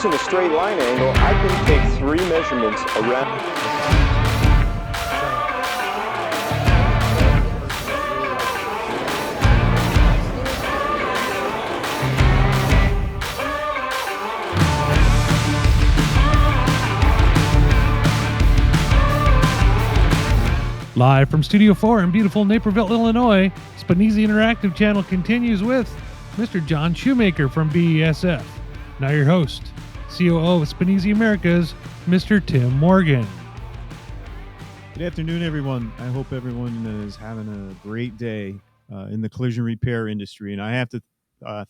using a straight line angle, I can take 3 measurements around. Live from Studio 4 in beautiful Naperville, Illinois, Spanesi Interactive Channel continues with Mr. John Shoemaker from BASF. Now your host, COO of Spanesi Americas, Mr. Tim Morgan. Good afternoon, everyone. I hope everyone is having a great day in the collision repair industry. And I have to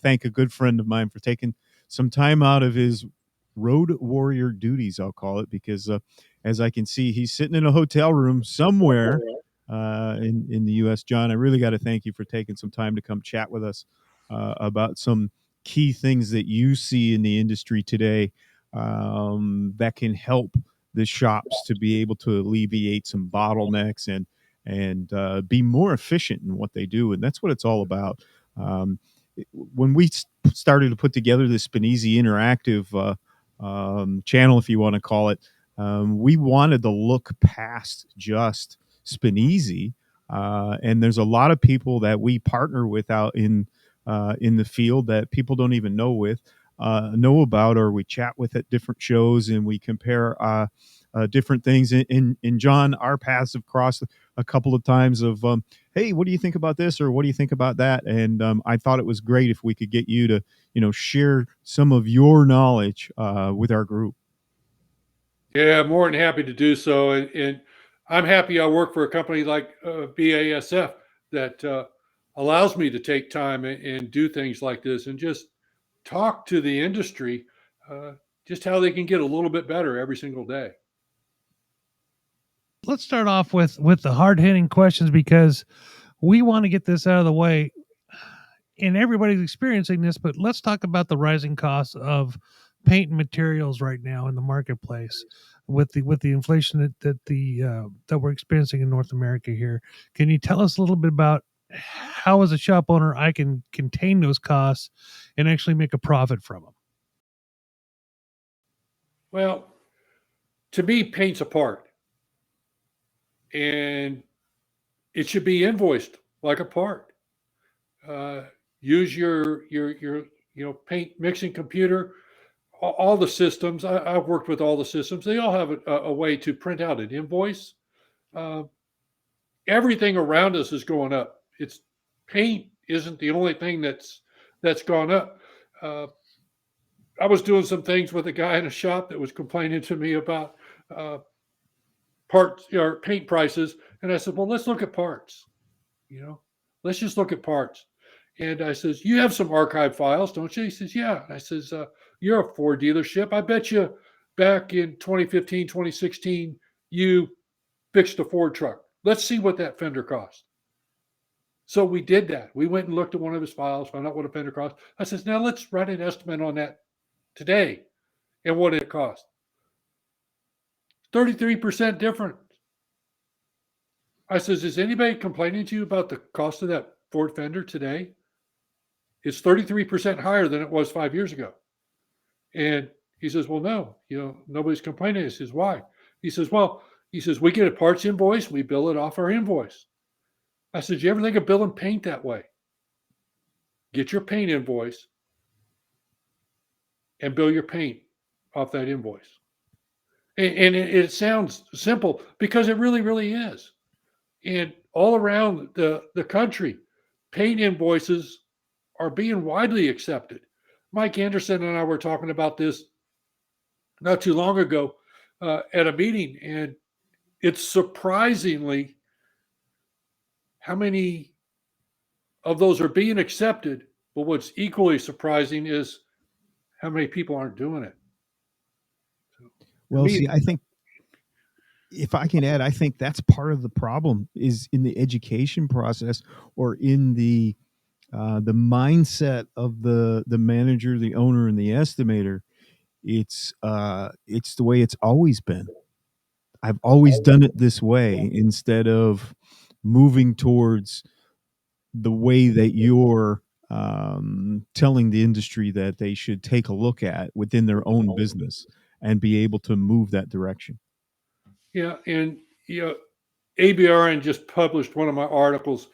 thank a good friend of mine for taking some time out of his road warrior duties, I'll call it, because as I can see, he's sitting in a hotel room somewhere in the U.S. John, I really got to thank you for taking some time to come chat with us about some key things that you see in the industry today that can help the shops to be able to alleviate some bottlenecks and be more efficient in what they do. And that's what it's all about. When we started to put together the Spanesi Interactive channel, if you want to call it, we wanted to look past just Spanesi, and there's a lot of people that we partner with out in the field that people don't even know about, or we chat with at different shows and we compare different things. In John, our paths have crossed a couple of times of hey, what do you think about this, or what do you think about that? And I thought it was great if we could get you to share some of your knowledge with our group. Yeah, more than happy to do so. And I'm happy I work for a company like BASF that allows me to take time and do things like this and just talk to the industry, just how they can get a little bit better every single day. Let's start off with the hard-hitting questions, because we want to get this out of the way. And everybody's experiencing this, but let's talk about the rising costs of paint and materials right now in the marketplace with the inflation that we're experiencing in North America here. Can you tell us a little bit about how, as a shop owner, I can contain those costs and actually make a profit from them? Well, to me, paint's a part, and it should be invoiced like a part. Use your paint mixing computer, all the systems. I've worked with all the systems. They all have a way to print out an invoice. Everything around us is going up. It's paint isn't the only thing that's gone up. I was doing some things with a guy in a shop that was complaining to me about parts or paint prices, and I said, "Well, let's look at parts. Let's just look at parts." And I says, "You have some archive files, don't you?" He says, "Yeah." And I says, "You're a Ford dealership. I bet you back in 2015, 2016, you fixed a Ford truck. Let's see what that fender cost." So we did that. We went and looked at one of his files, found out what a fender cost. I says, "Now let's write an estimate on that today and what it cost." 33% different. I says, "Is anybody complaining to you about the cost of that Ford fender today? It's 33% higher than it was 5 years ago." And he says, "Well, no, nobody's complaining." I says, "Why?" He says, "We get a parts invoice, we bill it off our invoice." I said, "You ever think of billing paint that way? Get your paint invoice and bill your paint off that invoice." And it sounds simple, because it really, really is. And all around the country, paint invoices are being widely accepted. Mike Anderson and I were talking about this not too long ago at a meeting, and it's surprisingly how many of those are being accepted. But what's equally surprising is how many people aren't doing it. Well, see, I think, if I can add, I think that's part of the problem is in the education process, or in the mindset of the manager, the owner, and the estimator. It's the way it's always been. I've always done it this way, instead of moving towards the way that you're telling the industry that they should take a look at within their own business and be able to move that direction. Yeah, and ABRN just published one of my articles,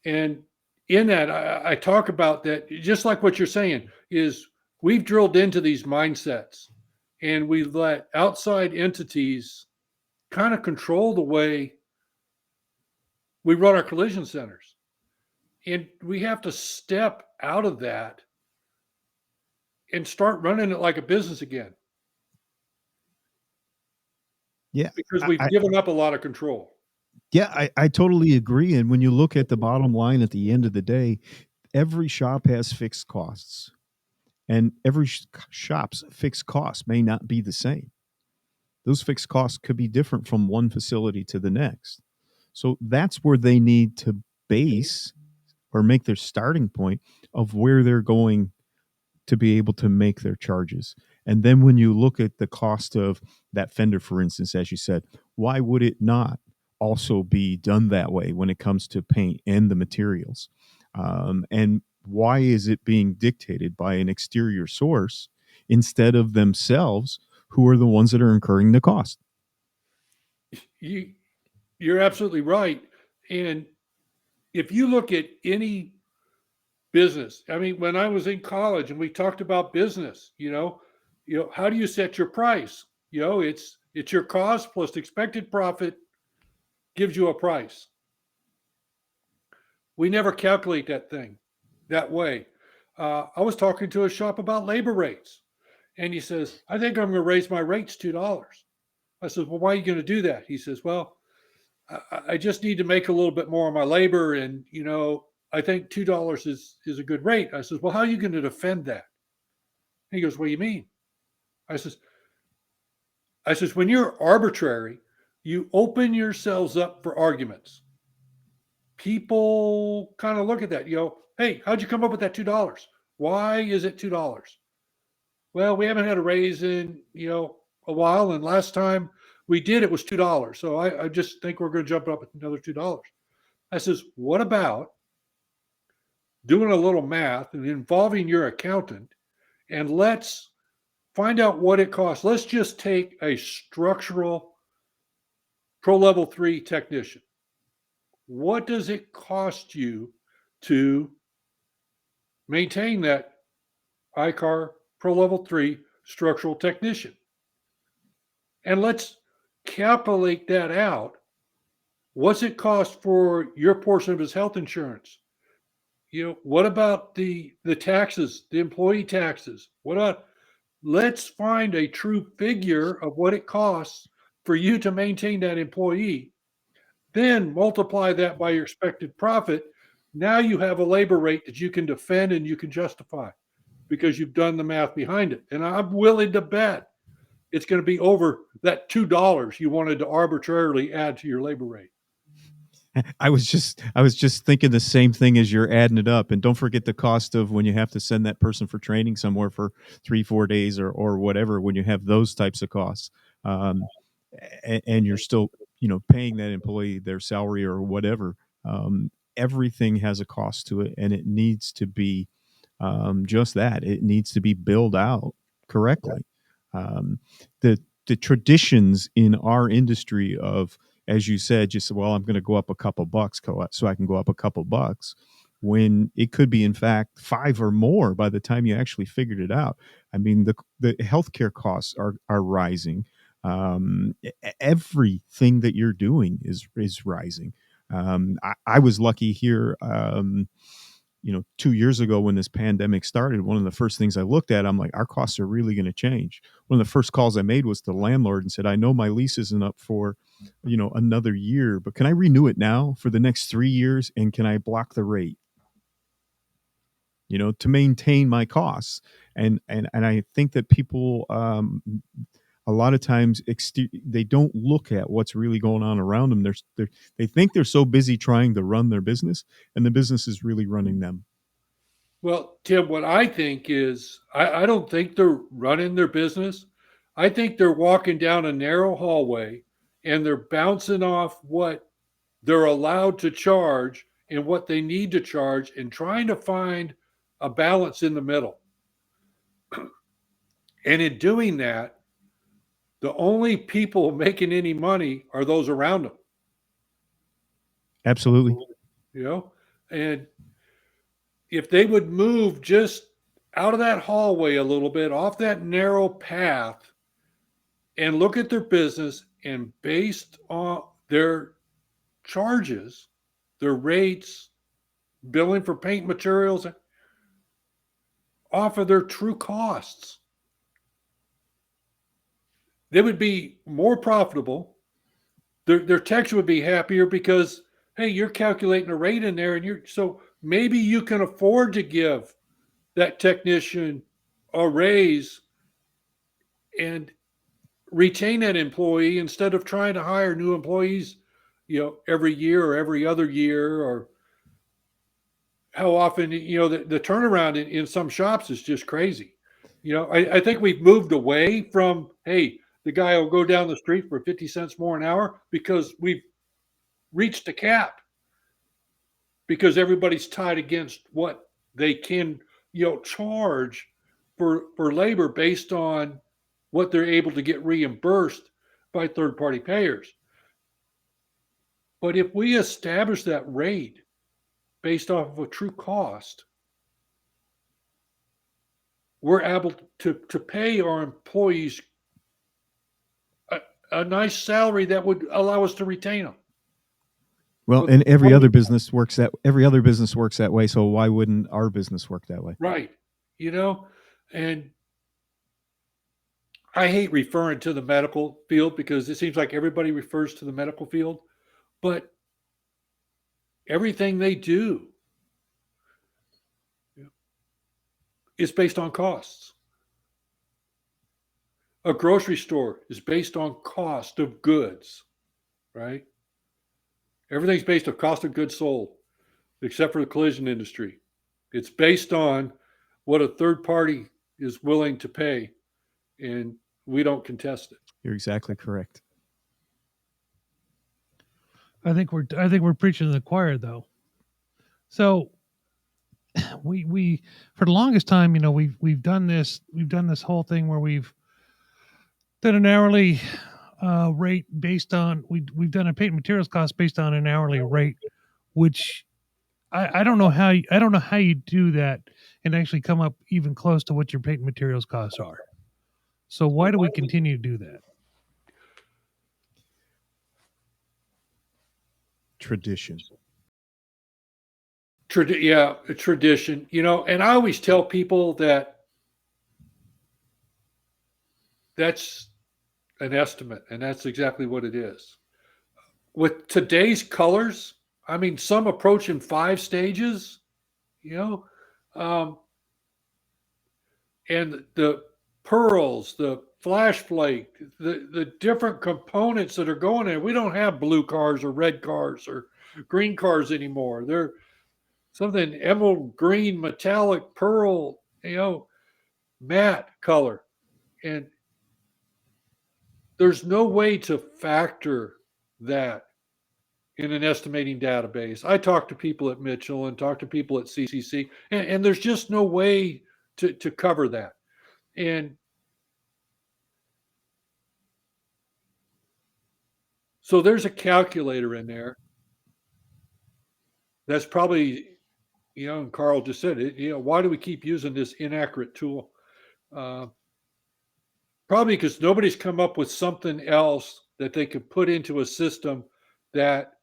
and in that I talk about that, just like what you're saying, is we've drilled into these mindsets, and we let outside entities kind of control the way we run our collision centers, and we have to step out of that and start running it like a business again. Yeah, because we've given up a lot of control. Yeah, I totally agree. And when you look at the bottom line at the end of the day, every shop has fixed costs, and every shop's fixed costs may not be the same. Those fixed costs could be different from one facility to the next. So that's where they need to base or make their starting point of where they're going to be able to make their charges. And then when you look at the cost of that fender, for instance, as you said, why would it not also be done that way when it comes to paint and the materials? And why is it being dictated by an exterior source instead of themselves, who are the ones that are incurring the cost? You're absolutely right. And if you look at any business, I mean, when I was in college and we talked about business, how do you set your price? It's your cost plus expected profit gives you a price. We never calculate that thing that way. I was talking to a shop about labor rates, and he says, I think I'm going to raise my rates $2. I said, well, why are you going to do that? He says, well, I just need to make a little bit more on my labor, and I think $2 is a good rate. I says, well, how are you going to defend that? He goes, what do you mean? I says, when you're arbitrary, you open yourselves up for arguments. People kind of look at that, hey, how'd you come up with that $2? Why is it $2? Well, we haven't had a raise in, a while. And last time we did, it was $2. So I just think we're going to jump up another $2. I says, what about doing a little math and involving your accountant, and let's find out what it costs. Let's just take a structural Pro Level 3 technician. What does it cost you to maintain that ICAR Pro Level 3 structural technician? And let's calculate that out. What's it cost for your portion of his health insurance? What about the taxes, the employee taxes? Let's find a true figure of what it costs for you to maintain that employee. Then multiply that by your expected profit. Now you have a labor rate that you can defend and you can justify because you've done the math behind it. And I'm willing to bet it's going to be over that $2 you wanted to arbitrarily add to your labor rate. I was just thinking the same thing as you're adding it up. And don't forget the cost of when you have to send that person for training somewhere for 3-4 days or whatever, when you have those types of costs. And you're still, paying that employee their salary or whatever. Everything has a cost to it, and it needs to be just that. It needs to be billed out correctly. The traditions in our industry of, as you said, just, well, I'm going to go up a couple bucks so I can go up a couple bucks, when it could be, in fact, 5 or more by the time you actually figured it out. I mean, the healthcare costs are rising. Everything that you're doing is rising. I was lucky here, 2 years ago when this pandemic started. One of the first things I looked at, I'm like, our costs are really going to change. One of the first calls I made was to the landlord and said, I know my lease isn't up for, another year, but can I renew it now for the next 3 years? And can I block the rate? To maintain my costs. And I think that people, a lot of times they don't look at what's really going on around them. They think they're so busy trying to run their business, and the business is really running them. Well, Tim, what I think is, I don't think they're running their business. I think they're walking down a narrow hallway and they're bouncing off what they're allowed to charge and what they need to charge and trying to find a balance in the middle. And in doing that, the only people making any money are those around them. Absolutely. And if they would move just out of that hallway a little bit, off that narrow path, and look at their business, and based on their charges, their rates, billing for paint materials, off of their true costs, they would be more profitable. Their techs would be happier because, hey, you're calculating a rate in there, and so maybe you can afford to give that technician a raise and retain that employee instead of trying to hire new employees, every year or every other year, or how often, the turnaround in some shops is just crazy. I think we've moved away from, hey, the guy will go down the street for 50 cents more an hour, because we've reached a cap, because everybody's tied against what they can, charge for labor based on what they're able to get reimbursed by third-party payers. But if we establish that rate based off of a true cost, we're able to pay our employees a nice salary that would allow us to retain them. Well, and every other business works that way. So why wouldn't our business work that way? Right. And I hate referring to the medical field, because it seems like everybody refers to the medical field, but everything they do is based on costs. A grocery store is based on cost of goods, right? Everything's based on cost of goods sold, except for the collision industry. It's based on what a third party is willing to pay, and we don't contest it. You're exactly correct. I think we're preaching to the choir, though. So we for the longest time, we've done this whole thing where we've done an hourly rate based on we've done a paint materials cost based on an hourly rate, which I don't know how you do that and actually come up even close to what your paint materials costs are. So why do we continue to do that? Tradition. A tradition. And I always tell people that that's an estimate, and that's exactly what it is. With today's colors, I mean, some approaching 5 stages, and the pearls, the flash flake, the different components that are going in. We don't have blue cars or red cars or green cars anymore. They're something emerald green, metallic, pearl, matte color. And there's no way to factor that in an estimating database. I talk to people at Mitchell and talk to people at CCC, and there's just no way to cover that. And so there's a calculator in there that's probably, and Karl just said it, why do we keep using this inaccurate tool? Probably because nobody's come up with something else that they could put into a system that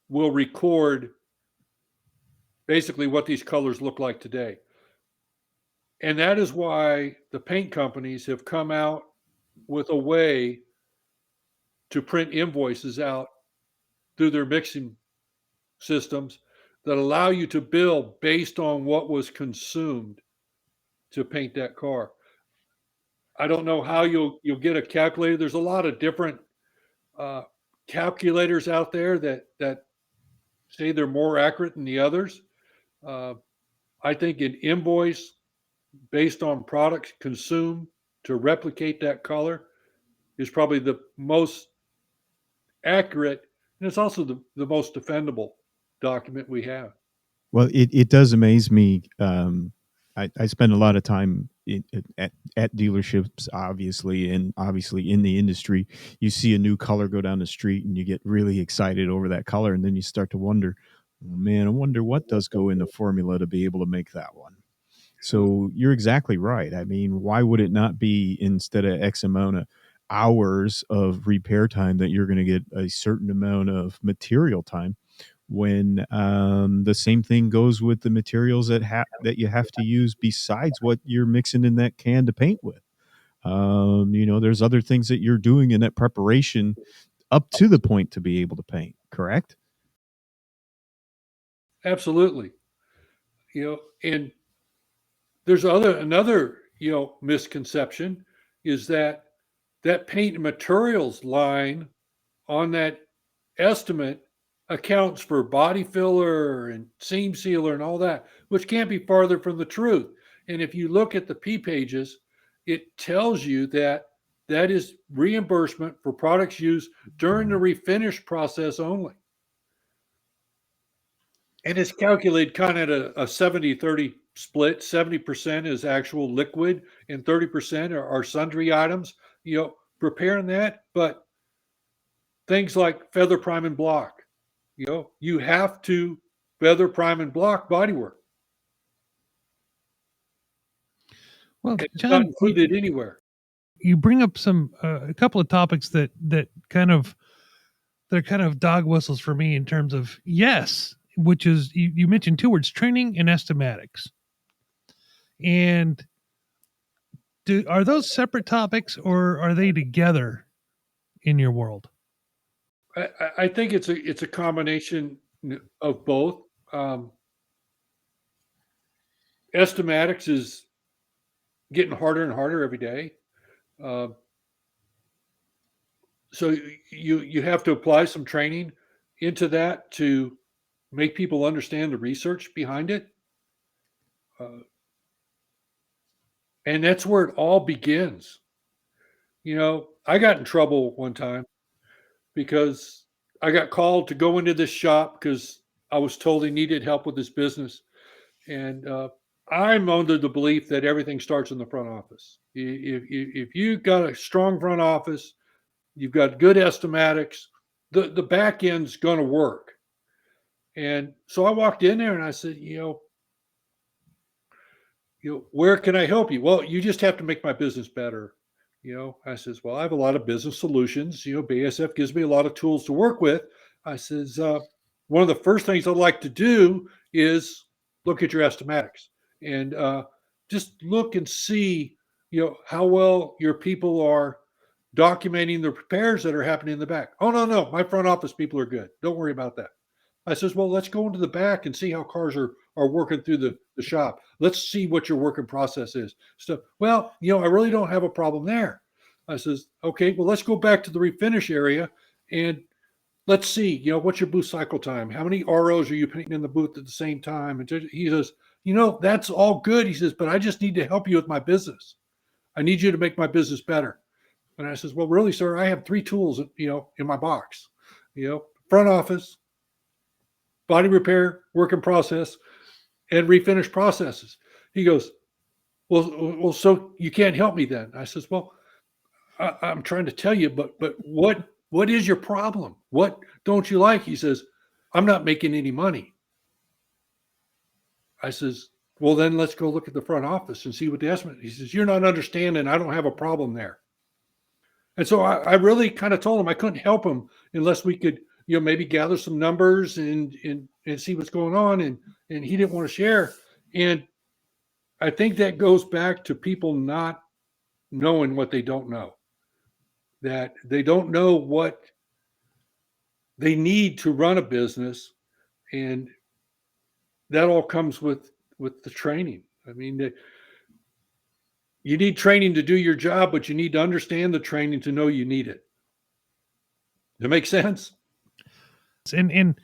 will record basically what these colors look like today. And that is why the paint companies have come out with a way to print invoices out through their mixing systems that allow you to bill based on what was consumed to paint that car. I don't know how you'll get a calculator. There's a lot of different calculators out there that say they're more accurate than the others. I think an invoice based on products consumed to replicate that color is probably the most accurate, and it's also the most defendable document we have. Well, it does amaze me. I spend a lot of time at dealerships, obviously, and obviously in the industry. You see a new color go down the street, and you get really excited over that color, and then you start to wonder, oh, man, I wonder what does go in the formula to be able to make that one. So you're exactly right. I mean, why would it not be, instead of X amount of hours of repair time, that you're going to get a certain amount of material time, when the same thing goes with the materials that you have to use besides what you're mixing in that can to paint with. There's other things that you're doing in that preparation up to the point to be able to paint, correct? Absolutely. And there's another misconception is that paint and materials line on that estimate accounts for body filler and seam sealer and all that, which can't be farther from the truth. And if you look at the P pages, it tells you that is reimbursement for products used during the refinish process only. And it's calculated kind of at a 70-30 split. 70% is actual liquid and 30% are sundry items, preparing that. But things like feather, prime, and block, you have to feather, prime, and block bodywork. Well, It's not John, included anywhere. you bring up a couple of topics that kind of, they're kind of dog whistles for me in terms of, yes, which is, you mentioned two words, training and estimatics. And are those separate topics, or are they together in your world? I think it's a combination of both. Estimatics is getting harder and harder every day. So you have to apply some training into that to make people understand the research behind it. And that's where it all begins. I got in trouble one time because I got called to go into this shop because I was told he needed help with his business. And I'm under the belief that everything starts in the front office. If you've got a strong front office, you've got good estimatics, the back end's going to work. And so I walked in there and I said, where can I help you? Well, you just have to make my business better. I says, well, I have a lot of business solutions. BASF gives me a lot of tools to work with. I says, one of the first things I'd like to do is look at your estimatics and just look and see, how well your people are documenting the repairs that are happening in the back. Oh, no, my front office people are good. Don't worry about that. I says, well, let's go into the back and see how cars are working through the shop. Let's see what your working process is. So, well, I really don't have a problem there. I says, okay, well, let's go back to the refinish area and let's see, what's your booth cycle time? How many ROs are you painting in the booth at the same time? And he says, that's all good. He says, but I just need to help you with my business. I need you to make my business better. And I says, well, really, sir, I have 3 tools, in my box, front office, body repair, working process, and refinish processes. He goes, well, so you can't help me then? I says, well, I'm trying to tell you, but what is your problem? What don't you like? He says, I'm not making any money. I says, well, then let's go look at the front office and see what the estimate. He says, you're not understanding. I don't have a problem there. And so I really kind of told him I couldn't help him unless we could, maybe gather some numbers and see what's going on. And he didn't want to share. And I think that goes back to people not knowing what they don't know, that they don't know what they need to run a business. And that all comes with the training. I mean, you need training to do your job, but you need to understand the training to know you need it. Does that make sense? And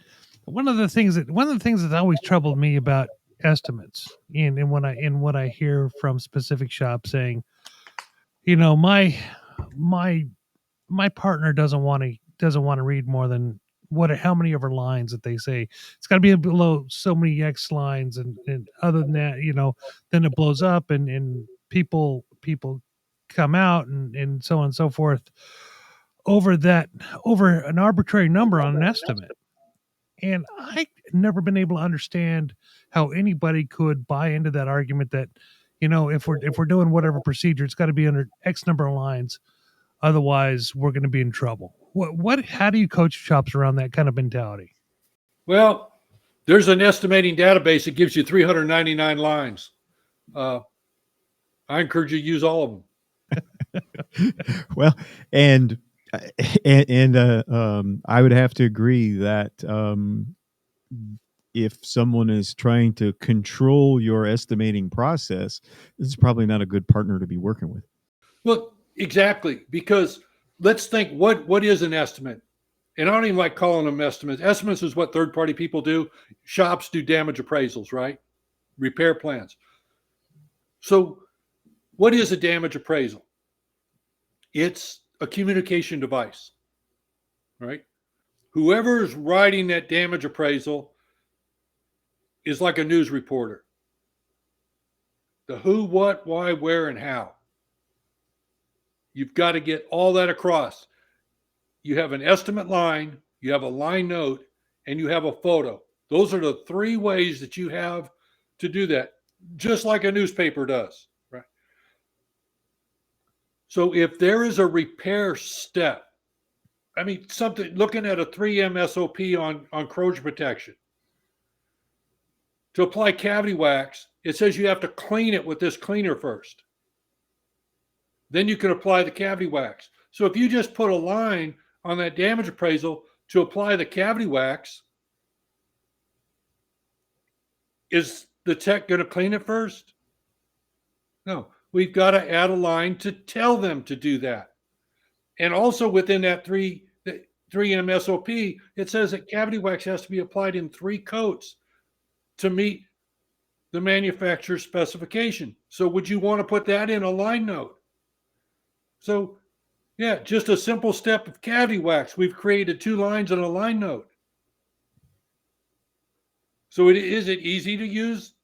one of the things that always troubled me about estimates, and what I hear from specific shops saying, my partner doesn't want to read more than how many of our lines that they say it's got to be below so many X lines, and other than that, then it blows up, and people come out, and so on and so forth over an arbitrary number on an estimate. And I never been able to understand how anybody could buy into that argument that, if we're doing whatever procedure, it's got to be under X number of lines, otherwise we're going to be in trouble. How do you coach shops around that kind of mentality? Well, there's an estimating database that gives you 399 lines. I encourage you to use all of them. Well, and I would have to agree that if someone is trying to control your estimating process, this is probably not a good partner to be working with. Well, exactly, because let's think, what is an estimate? And I don't even like calling them estimates. Estimates is what third-party people do. Shops do damage appraisals, right? Repair plans. So what is a damage appraisal? It's a communication device, right? Whoever's writing that damage appraisal is like a news reporter. The who, what, why, where, and how. You've got to get all that across. You have an estimate line, you have a line note, and you have a photo. Those are the three ways that you have to do that, just like a newspaper does, right? So if there is a repair step, something, looking at a 3M SOP on corrosion protection, to apply cavity wax, it says you have to clean it with this cleaner first. Then you can apply the cavity wax. So if you just put a line on that damage appraisal to apply the cavity wax, is the tech going to clean it first? No, we've got to add a line to tell them to do that. And also within that 3M SOP, it says that cavity wax has to be applied in 3 coats to meet the manufacturer's specification. So would you want to put that in a line note? So yeah, just a simple step of cavity wax. We've created 2 lines and a line note. So is it easy to use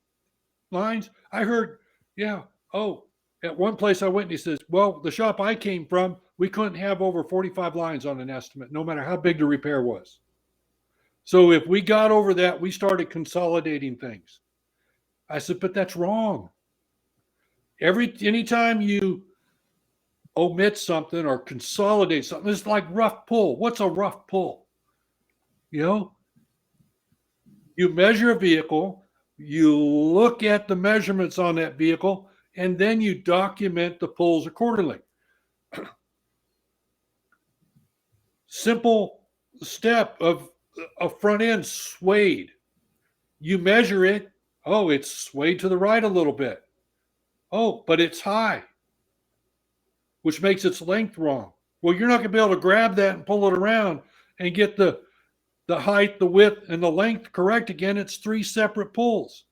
lines? I heard, at one place I went and he says, well, the shop I came from, we couldn't have over 45 lines on an estimate, no matter how big the repair was. So if we got over that, we started consolidating things. I said, but that's wrong. Anytime you omit something or consolidate something, it's like rough pull. What's a rough pull? You measure a vehicle, you look at the measurements on that vehicle, and then you document the pulls accordingly. Simple step of a front end swayed. You measure it. Oh, it's swayed to the right a little bit. Oh, but it's high, which makes its length wrong. Well, you're not going to be able to grab that and pull it around and get the height, the width, and the length correct again. It's 3 separate pulls.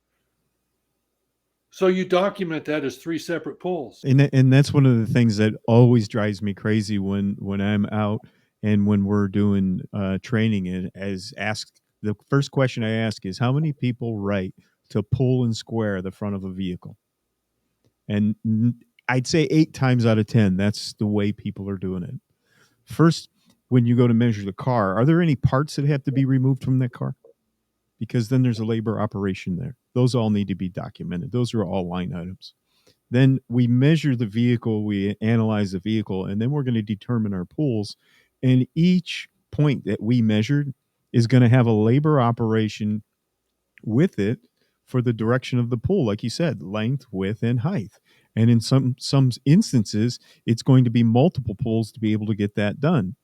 So you document that as 3 separate pulls. And that's one of the things that always drives me crazy when I'm out and when we're doing training. And the first question I ask is, how many people write to pull and square the front of a vehicle? And I'd say 8 times out of 10, that's the way people are doing it. First, when you go to measure the car, are there any parts that have to be removed from that car? Because then there's a labor operation there. Those all need to be documented. Those are all line items. Then we measure the vehicle, we analyze the vehicle, and then we're going to determine our pulls. And each point that we measured is going to have a labor operation with it for the direction of the pull, like you said, length, width, and height. And in some instances, it's going to be multiple pulls to be able to get that done.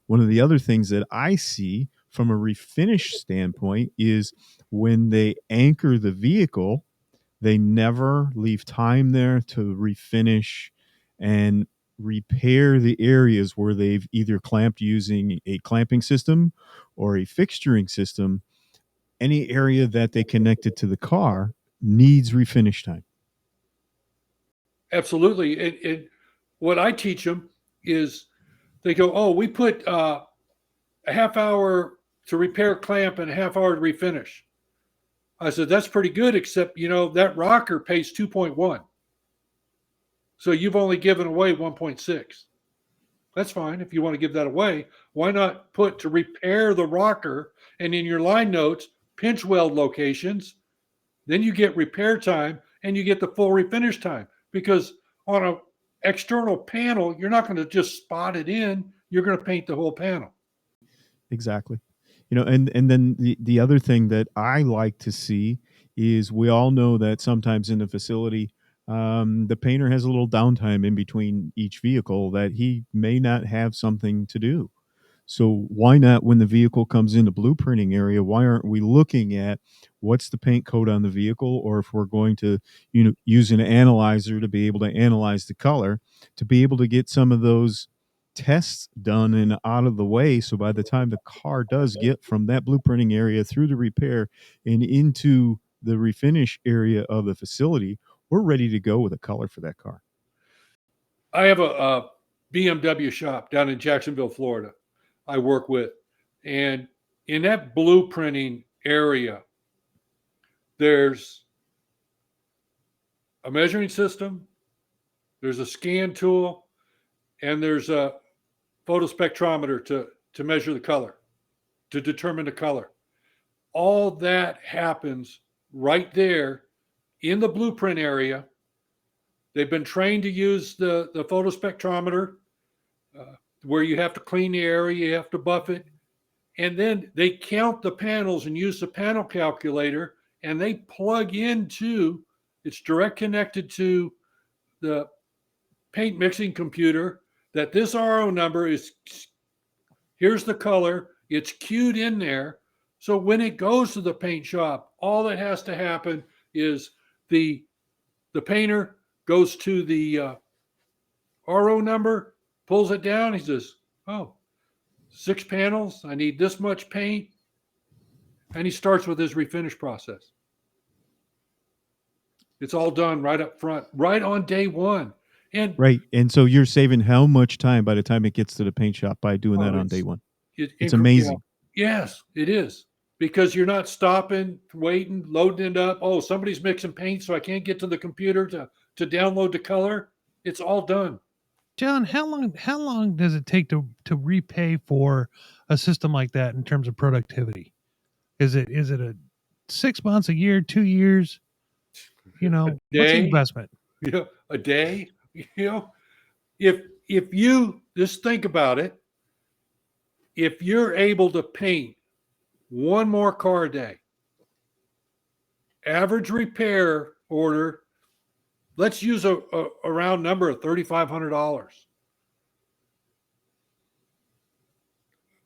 One of the other things that I see from a refinish standpoint is when they anchor the vehicle, they never leave time there to refinish and repair the areas where they've either clamped using a clamping system or a fixturing system. Any area that they connected to the car needs refinish time. Absolutely. And what I teach them is they go, oh, we put a half hour to repair clamp and a half hour to refinish. I said, that's pretty good, except, that rocker pays 2.1. So you've only given away 1.6. That's fine. If you want to give that away, why not put to repair the rocker and in your line notes, pinch weld locations? Then you get repair time and you get the full refinish time, because on an external panel, you're not going to just spot it in. You're going to paint the whole panel. Exactly. And then the other thing that I like to see is, we all know that sometimes in the facility, the painter has a little downtime in between each vehicle that he may not have something to do. So why not, when the vehicle comes in the blueprinting area, why aren't we looking at what's the paint coat on the vehicle? Or if we're going to, use an analyzer to be able to analyze the color, to be able to get some of those tests done and out of the way. So by the time the car does get from that blueprinting area through the repair and into the refinish area of the facility, we're ready to go with a color for that car. I have a BMW shop down in Jacksonville, Florida, I work with. And in that blueprinting area, there's a measuring system, there's a scan tool, and there's a photospectrometer to measure the color, to determine the color. All that happens right there in the blueprint area. They've been trained to use the photospectrometer, where you have to clean the area, you have to buff it. And then they count the panels and use the panel calculator, and they plug into, it's direct connected to the paint mixing computer, that this RO number is, here's the color, it's cued in there. So when it goes to the paint shop, all that has to happen is the painter goes to the RO number, pulls it down. He says, oh, 6 panels. I need this much paint. And he starts with his refinish process. It's all done right up front, right on day one. Right. And so you're saving how much time by the time it gets to the paint shop by doing that on day one? It's amazing. Yes, it is. Because you're not stopping, waiting, loading it up. Oh, somebody's mixing paint, so I can't get to the computer to download the color. It's all done. John, how long does it take to repay for a system like that in terms of productivity? Is it a 6 months, a year, 2 years? What's the investment? A day. If you just think about it, if you're able to paint one more car a day, average repair order, let's use a round number of $3,500.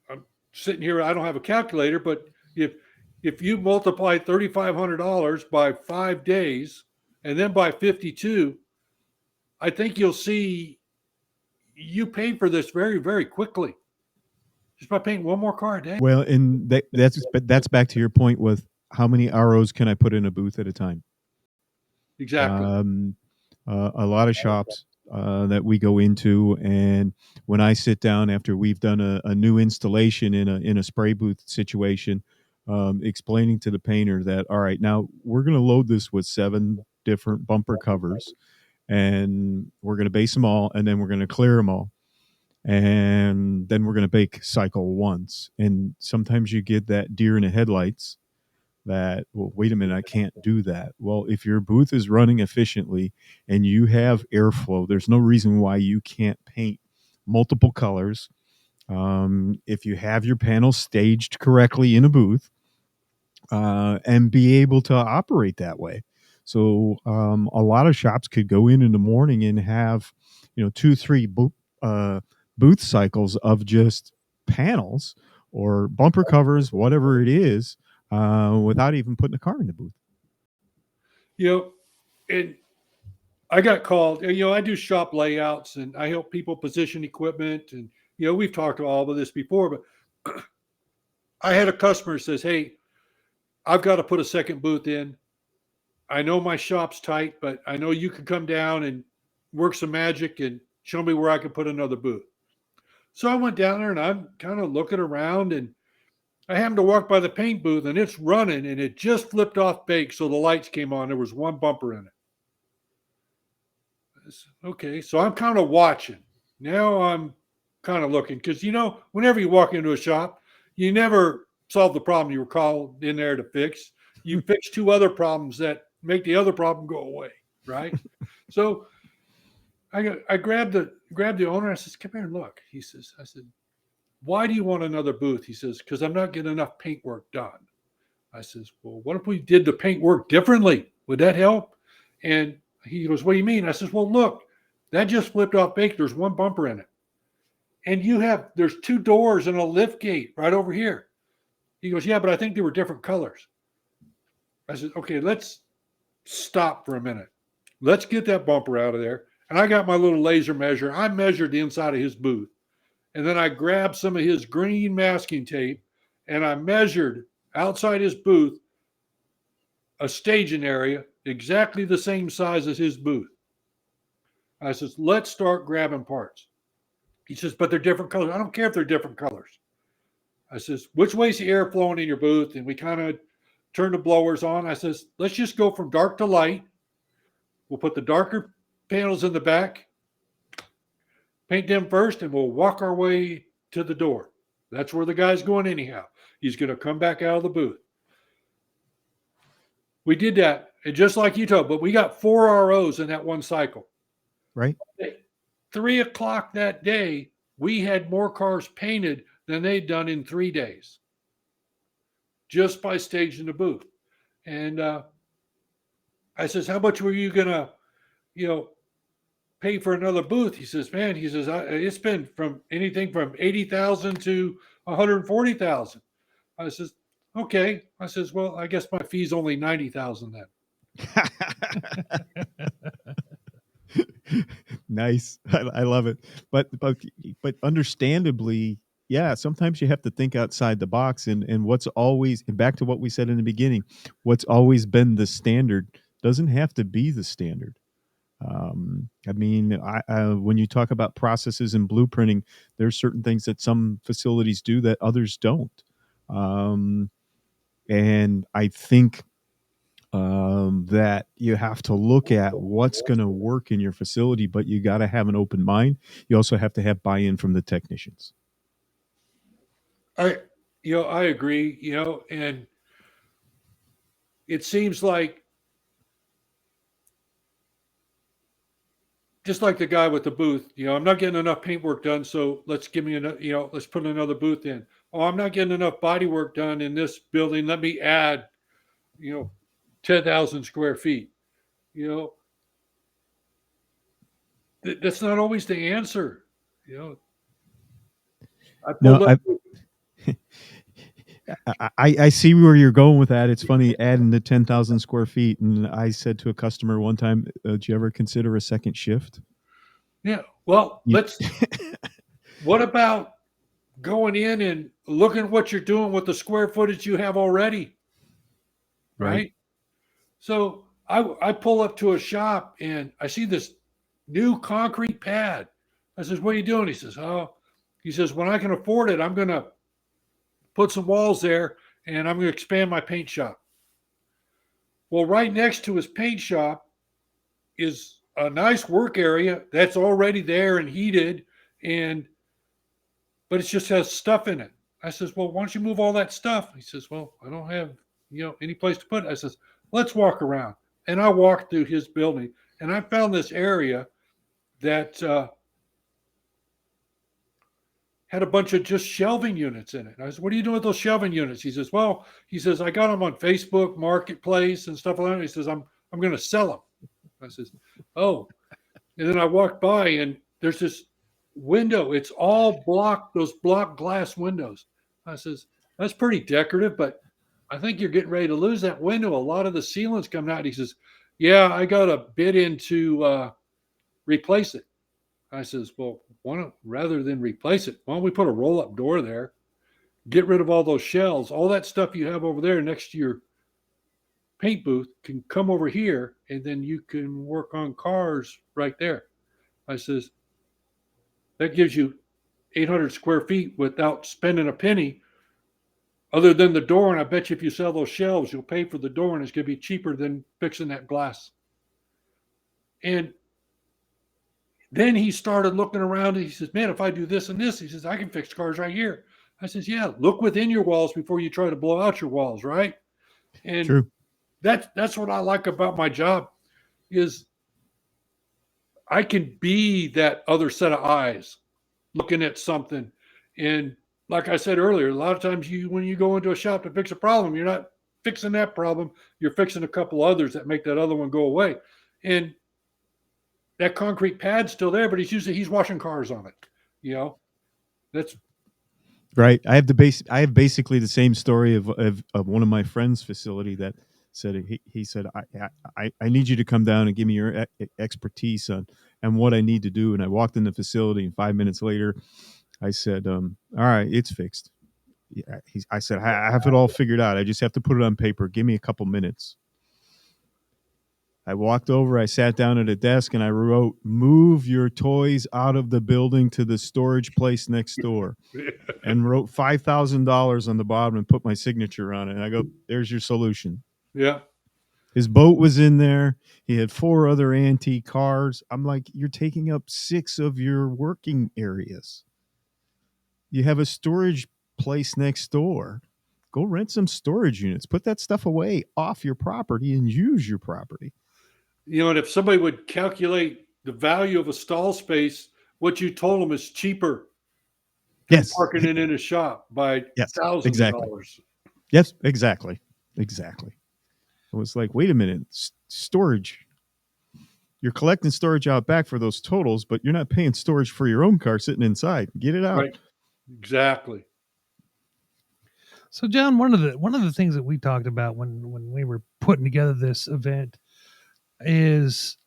I'm sitting here, I don't have a calculator, but if you multiply $3,500 by 5 days and then by 52, I think you'll see you pay for this very, very quickly just by painting one more car a day. Well, and that's back to your point with how many ROs can I put in a booth at a time? Exactly. A lot of shops that we go into, and when I sit down after we've done a new installation in a spray booth situation, explaining to the painter that, all right, now we're going to load this with 7 different bumper covers, and we're going to base them all, and then we're going to clear them all, and then we're going to bake cycle once. And sometimes you get that deer in the headlights that, well, wait a minute, I can't do that. Well, if your booth is running efficiently and you have airflow, there's no reason why you can't paint multiple colors. If you have your panels staged correctly in a booth, and be able to operate that way. So a lot of shops could go in the morning and have 2-3 booth cycles of just panels or bumper covers, whatever it is, without even putting a car in the booth. And I got called, I do shop layouts and I help people position equipment. And, we've talked about all of this before, but I had a customer who says, hey, I've got to put a second booth in. I know my shop's tight, but I know you could come down and work some magic and show me where I can put another booth. So I went down there and I'm kind of looking around, and I happened to walk by the paint booth and it's running and it just flipped off bake. So the lights came on. There was one bumper in it. I said, okay. So I'm kind of watching. Now I'm kind of looking because, whenever you walk into a shop, you never solve the problem you were called in there to fix. You fix two other problems that make the other problem go away. Right. So I grabbed the owner. I says, come here and look. I said, why do you want another booth? He says, because I'm not getting enough paint work done. I says, well, what if we did the paint work differently? Would that help? And he goes, what do you mean? I says, well, look, that just flipped off bake. There's one bumper in it. And there's two doors and a lift gate right over here. He goes, yeah, but I think they were different colors. I said, okay, let's stop for a minute. Let's get that bumper out of there. And I got my little laser measure. I measured the inside of his booth. And then I grabbed some of his green masking tape and I measured outside his booth a staging area exactly the same size as his booth. I says, let's start grabbing parts. He says, but they're different colors. I don't care if they're different colors. I says, which way's the air flowing in your booth? And we kind of turned the blowers on. I says, let's just go from dark to light. We'll put the darker panels in the back, paint them first, and we'll walk our way to the door. That's where the guy's going anyhow. He's going to come back out of the booth. We did that, and just like you told, but we got 4 ROs in that one cycle. Right. 3:00 that day, we had more cars painted than they'd done in 3 days, just by staging the booth. And I says, how much were you going to, pay for another booth? He says, man, it's been from anything from 80,000 to 140,000. I says, okay. I says, well, I guess my fee's only 90,000 then. Nice. I love it. But understandably, yeah, sometimes you have to think outside the box, and what's always, and back to what we said in the beginning, what's always been the standard doesn't have to be the standard. I mean, when you talk about processes and blueprinting, there's certain things that some facilities do that others don't. And I think that you have to look at what's going to work in your facility, but you got to have an open mind. You also have to have buy-in from the technicians. I agree, and it seems like, just like the guy with the booth, I'm not getting enough paint work done, so let's put another booth in. Oh, I'm not getting enough body work done in this building. Let me add, 10,000 square feet. That's not always the answer. I see where you're going with that. It's funny, adding the 10,000 square feet. And I said to a customer one time, "Do you ever consider a second shift?" Yeah. Well, what about going in and looking at what you're doing with the square footage you have already? Right. So I pull up to a shop and I see this new concrete pad. I says, what are you doing? He says, when I can afford it, I'm going to put some walls there and I'm going to expand my paint shop. Well, right next to his paint shop is a nice work area that's already there and heated, but it just has stuff in it. I says, well, why don't you move all that stuff? He says, well, I don't have, any place to put it. I says, let's walk around. And I walked through his building and I found this area that had a bunch of just shelving units in it. And I said, what are you doing with those shelving units? He says, I got them on Facebook Marketplace and stuff like that. He says, I'm going to sell them. I says, oh. And then I walked by and there's this window. It's all those block glass windows. I says, that's pretty decorative, but I think you're getting ready to lose that window. A lot of the ceiling's coming out. He says, yeah, I got a bid in to replace it. I says, well, rather than replace it, why don't we put a roll-up door there, get rid of all those shells, all that stuff you have over there next to your paint booth can come over here, and then you can work on cars right there. I says, that gives you 800 square feet without spending a penny other than the door. And I bet you if you sell those shelves, you'll pay for the door, and it's going to be cheaper than fixing that glass. And then he started looking around and he says, man, if I do this and this, he says, I can fix cars right here. I says, yeah, look within your walls before you try to blow out your walls, right? And True. that's what I like about my job is I can be that other set of eyes looking at something. And like I said earlier, a lot of times when you go into a shop to fix a problem, you're not fixing that problem. You're fixing a couple others that make that other one go away. And that concrete pad's still there, but he's washing cars on it. You know, that's Right. I have basically the same story of one of my friends' facility that said he said I need you to come down and give me your expertise on and what I need to do. And I walked in the facility, and 5 minutes later, I said, all right, it's fixed. Yeah, I said I have it all figured out. I just have to put it on paper. Give me a couple minutes. I walked over, I sat down at a desk, and I wrote, move your toys out of the building to the storage place next door, and wrote $5,000 on the bottom and put my signature on it. And I go, there's your solution. yeah. His boat was in there. He had 4 other antique cars. I'm like, you're taking up 6 of your working areas. You have a storage place next door. Go rent some storage units. Put that stuff away off your property and use your property. You know, and if somebody would calculate the value of a stall space, what you told them is cheaper than Yes. parking it in a shop by thousands exactly. of dollars. Yes, exactly. It was like, wait a minute, storage. You're collecting storage out back for those totals, but you're not paying storage for your own car sitting inside. Get it out. Right. Exactly. So, John, one of the things that we talked about when we were putting together this event is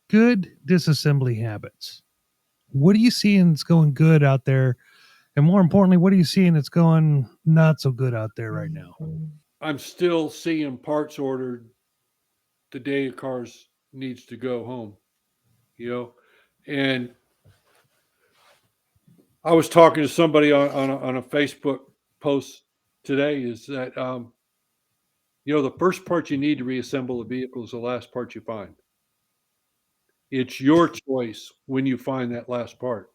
good disassembly habits. What are you seeing that's going good out there? And more importantly, what are you seeing that's going not so good out there right now? I'm still seeing parts ordered the day a car needs to go home, you know. And I was talking to somebody on a Facebook post today is that, you know, the first part you need to reassemble a vehicle is the last part you find. It's your choice when you find that last part.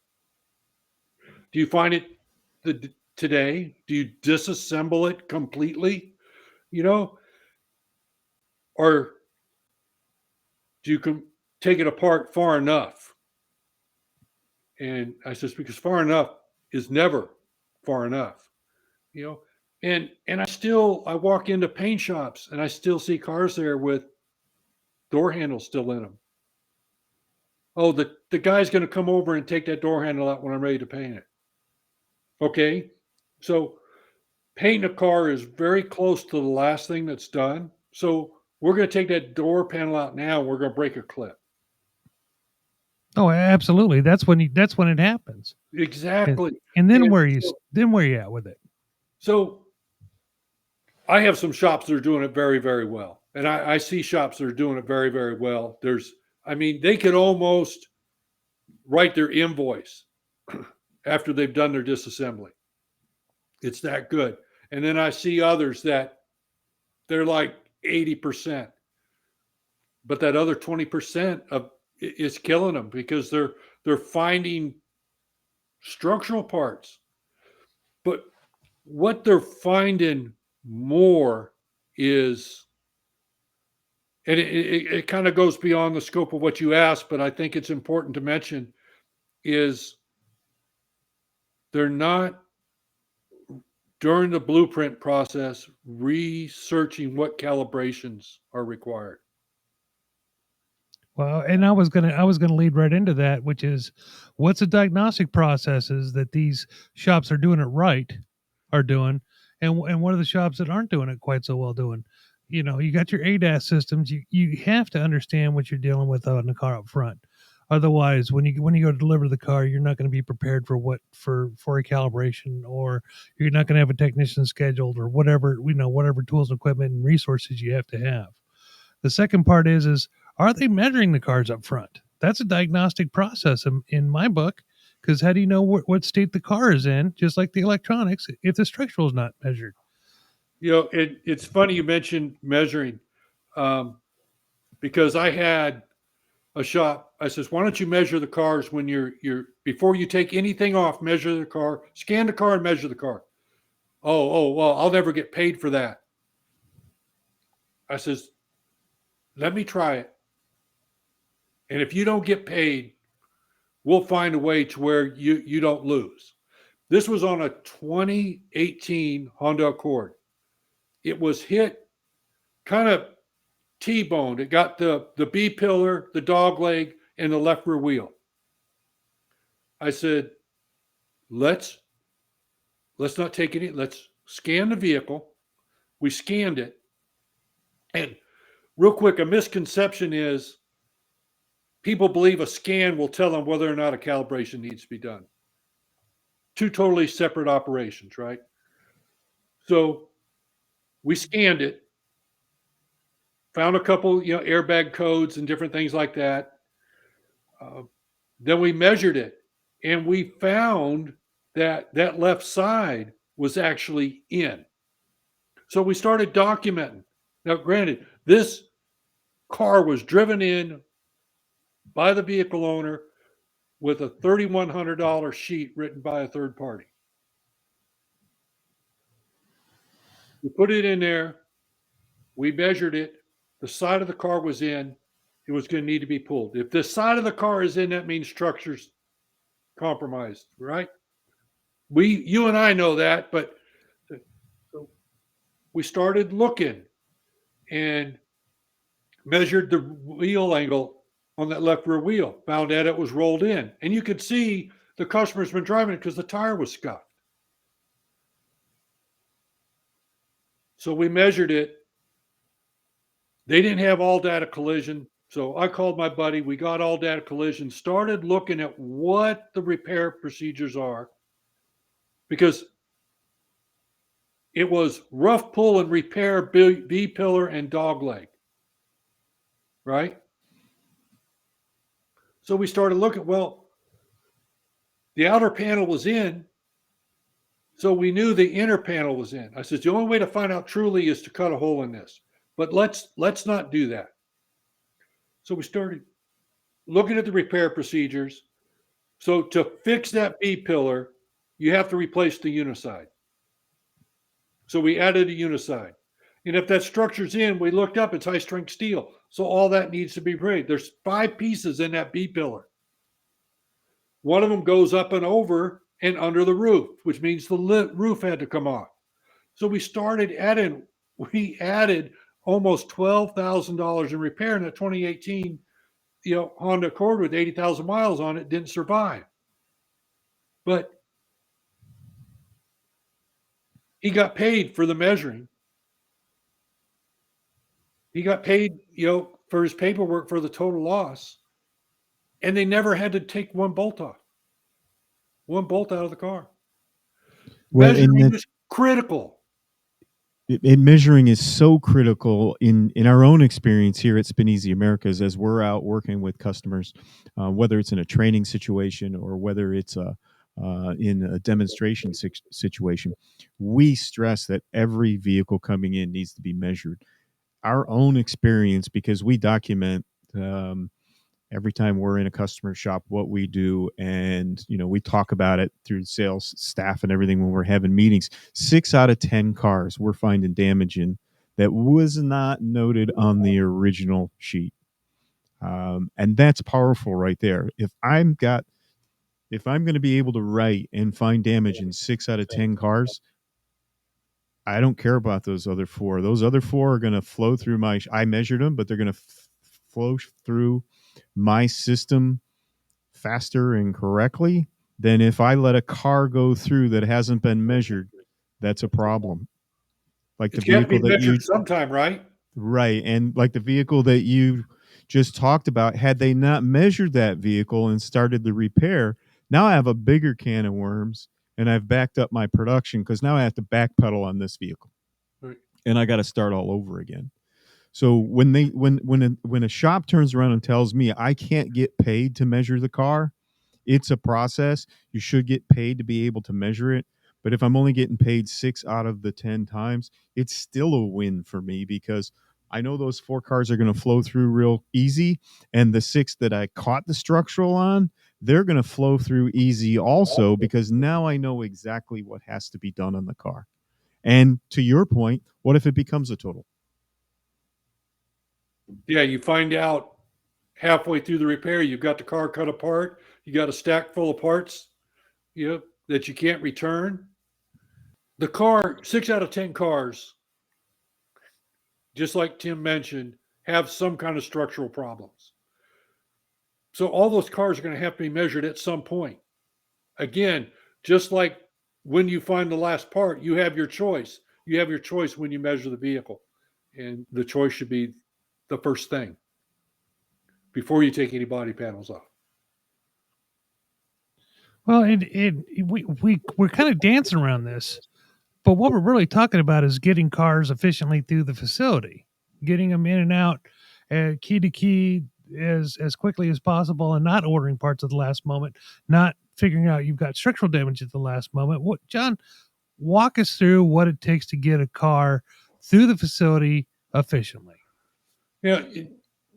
Do you find it today? Do you disassemble it completely? You know, or do you take it apart far enough? And I says, because far enough is never far enough, you know. And I walk into paint shops and I still see cars there with door handles still in them. Oh, the guy's going to come over and take that door handle out when I'm ready to paint it. Okay, so painting a car is very close to the last thing that's done. So we're going to take that door panel out now. We're going to break a clip. Oh, absolutely. That's when it happens. Exactly. And then where you at with it? So I have some shops that are doing it very, very well. And I see shops that are doing it very, very well. They could almost write their invoice after they've done their disassembly. It's that good. And then I see others that they're like 80%. But that other 20% is killing them because they're finding structural parts. But what they're finding more is, and it kind of goes beyond the scope of what you asked, but I think it's important to mention, is they're not, during the blueprint process, researching what calibrations are required. Well, and I was gonna lead right into that, which is what's the diagnostic processes that these shops are doing it right are doing, and what are the shops that aren't doing it quite so well doing? You know, you got your ADAS systems. You have to understand what you're dealing with on the car up front. Otherwise, when you go to deliver the car, you're not going to be prepared for a calibration, or you're not going to have a technician scheduled, or whatever tools, equipment, and resources you have to have. The second part is are they measuring the cars up front? That's a diagnostic process in my book, Because how do you know what state the car is in, just like the electronics, if the structural is not measured? It's funny you mentioned measuring, because I had a shop. I says, why don't you measure the cars when you're before you take anything off, measure the car, scan the car and measure the car. Well, I'll never get paid for that. I says, let me try it. And if you don't get paid, we'll find a way to where you don't lose. This was on a 2018 Honda Accord. It was hit kind of T-boned. It got the B pillar, the dog leg, and the left rear wheel. I said, let's not take any, let's scan the vehicle. We scanned it. And real quick, a misconception is people believe a scan will tell them whether or not a calibration needs to be done. Two totally separate operations, right? So we scanned it, found a couple, airbag codes and different things like that. Then we measured it, and we found that that left side was actually in. So we started documenting. Now, granted, this car was driven in by the vehicle owner with a $3,100 sheet written by a third party. We put it in there. We measured it. The side of the car was in. It was going to need to be pulled. If the side of the car is in, that means structure's compromised, right? You and I know that, but so we started looking and measured the wheel angle on that left rear wheel, found out it was rolled in. And you could see the customer's been driving it because the tire was scuffed. So we measured it. They didn't have all data collision. So I called my buddy. We got all data collision, started looking at what the repair procedures are, because it was rough pull and repair B pillar and dog leg, right? So we started looking, well, the outer panel was in, so we knew the inner panel was in. I said, the only way to find out truly is to cut a hole in this, but let's not do that. So we started looking at the repair procedures. So to fix that B pillar, you have to replace the uniside. So we added a uniside. And if that structure's in, we looked up, it's high strength steel. So all that needs to be repaired. There's 5 pieces in that B pillar. One of them goes up and over and under the roof, which means the roof had to come off. So we added almost $12,000 in repair in that 2018, Honda Accord with 80,000 miles on it didn't survive. But he got paid for the measuring. He got paid, for his paperwork for the total loss. And they never had to take one bolt off. One bolt out of the car. Well, measuring is critical. Measuring is so critical in our own experience here at Spanesi Americas, as we're out working with customers, whether it's in a training situation or whether it's in a demonstration situation. We stress that every vehicle coming in needs to be measured. Our own experience, because we document every time we're in a customer shop what we do, and we talk about it through sales staff and everything when we're having meetings. 6 out of 10 cars we're finding damage in that was not noted on the original sheet, and that's powerful right there. If I'm going to be able to write and find damage in 6 out of 10 cars, I don't care about those other 4. Those other 4 are going to flow through I measured them, but they're going to flow through my system faster and correctly than if I let a car go through that hasn't been measured. That's a problem. Like the vehicle that you sometime, right? Right. And like the vehicle that you just talked about, had they not measured that vehicle and started the repair, now I have a bigger can of worms, and I've backed up my production because now I have to backpedal on this vehicle. Right. And I got to start all over again. So when a shop turns around and tells me I can't get paid to measure the car, It's a process. You should get paid to be able to measure it. But if I'm only getting paid 6 out of the 10 times, it's still a win for me because I know those 4 cars are going to flow through real easy. And the 6 that I caught the structural on, they're going to flow through easy also because now I know exactly what has to be done on the car. And to your point, what if it becomes a total? Yeah, you find out halfway through the repair, you've got the car cut apart, you got a stack full of parts, that you can't return. The car, 6 out of 10 cars, just like Tim mentioned, have some kind of structural problems. So all those cars are going to have to be measured at some point. Again, just like when you find the last part, you have your choice. You have your choice when you measure the vehicle. And the choice should be the first thing before you take any body panels off. Well, we're kind of dancing around this, but what we're really talking about is getting cars efficiently through the facility, getting them in and out, key to key as quickly as possible, and not ordering parts at the last moment, not figuring out you've got structural damage at the last moment. What, John, walk us through what it takes to get a car through the facility efficiently. Yeah,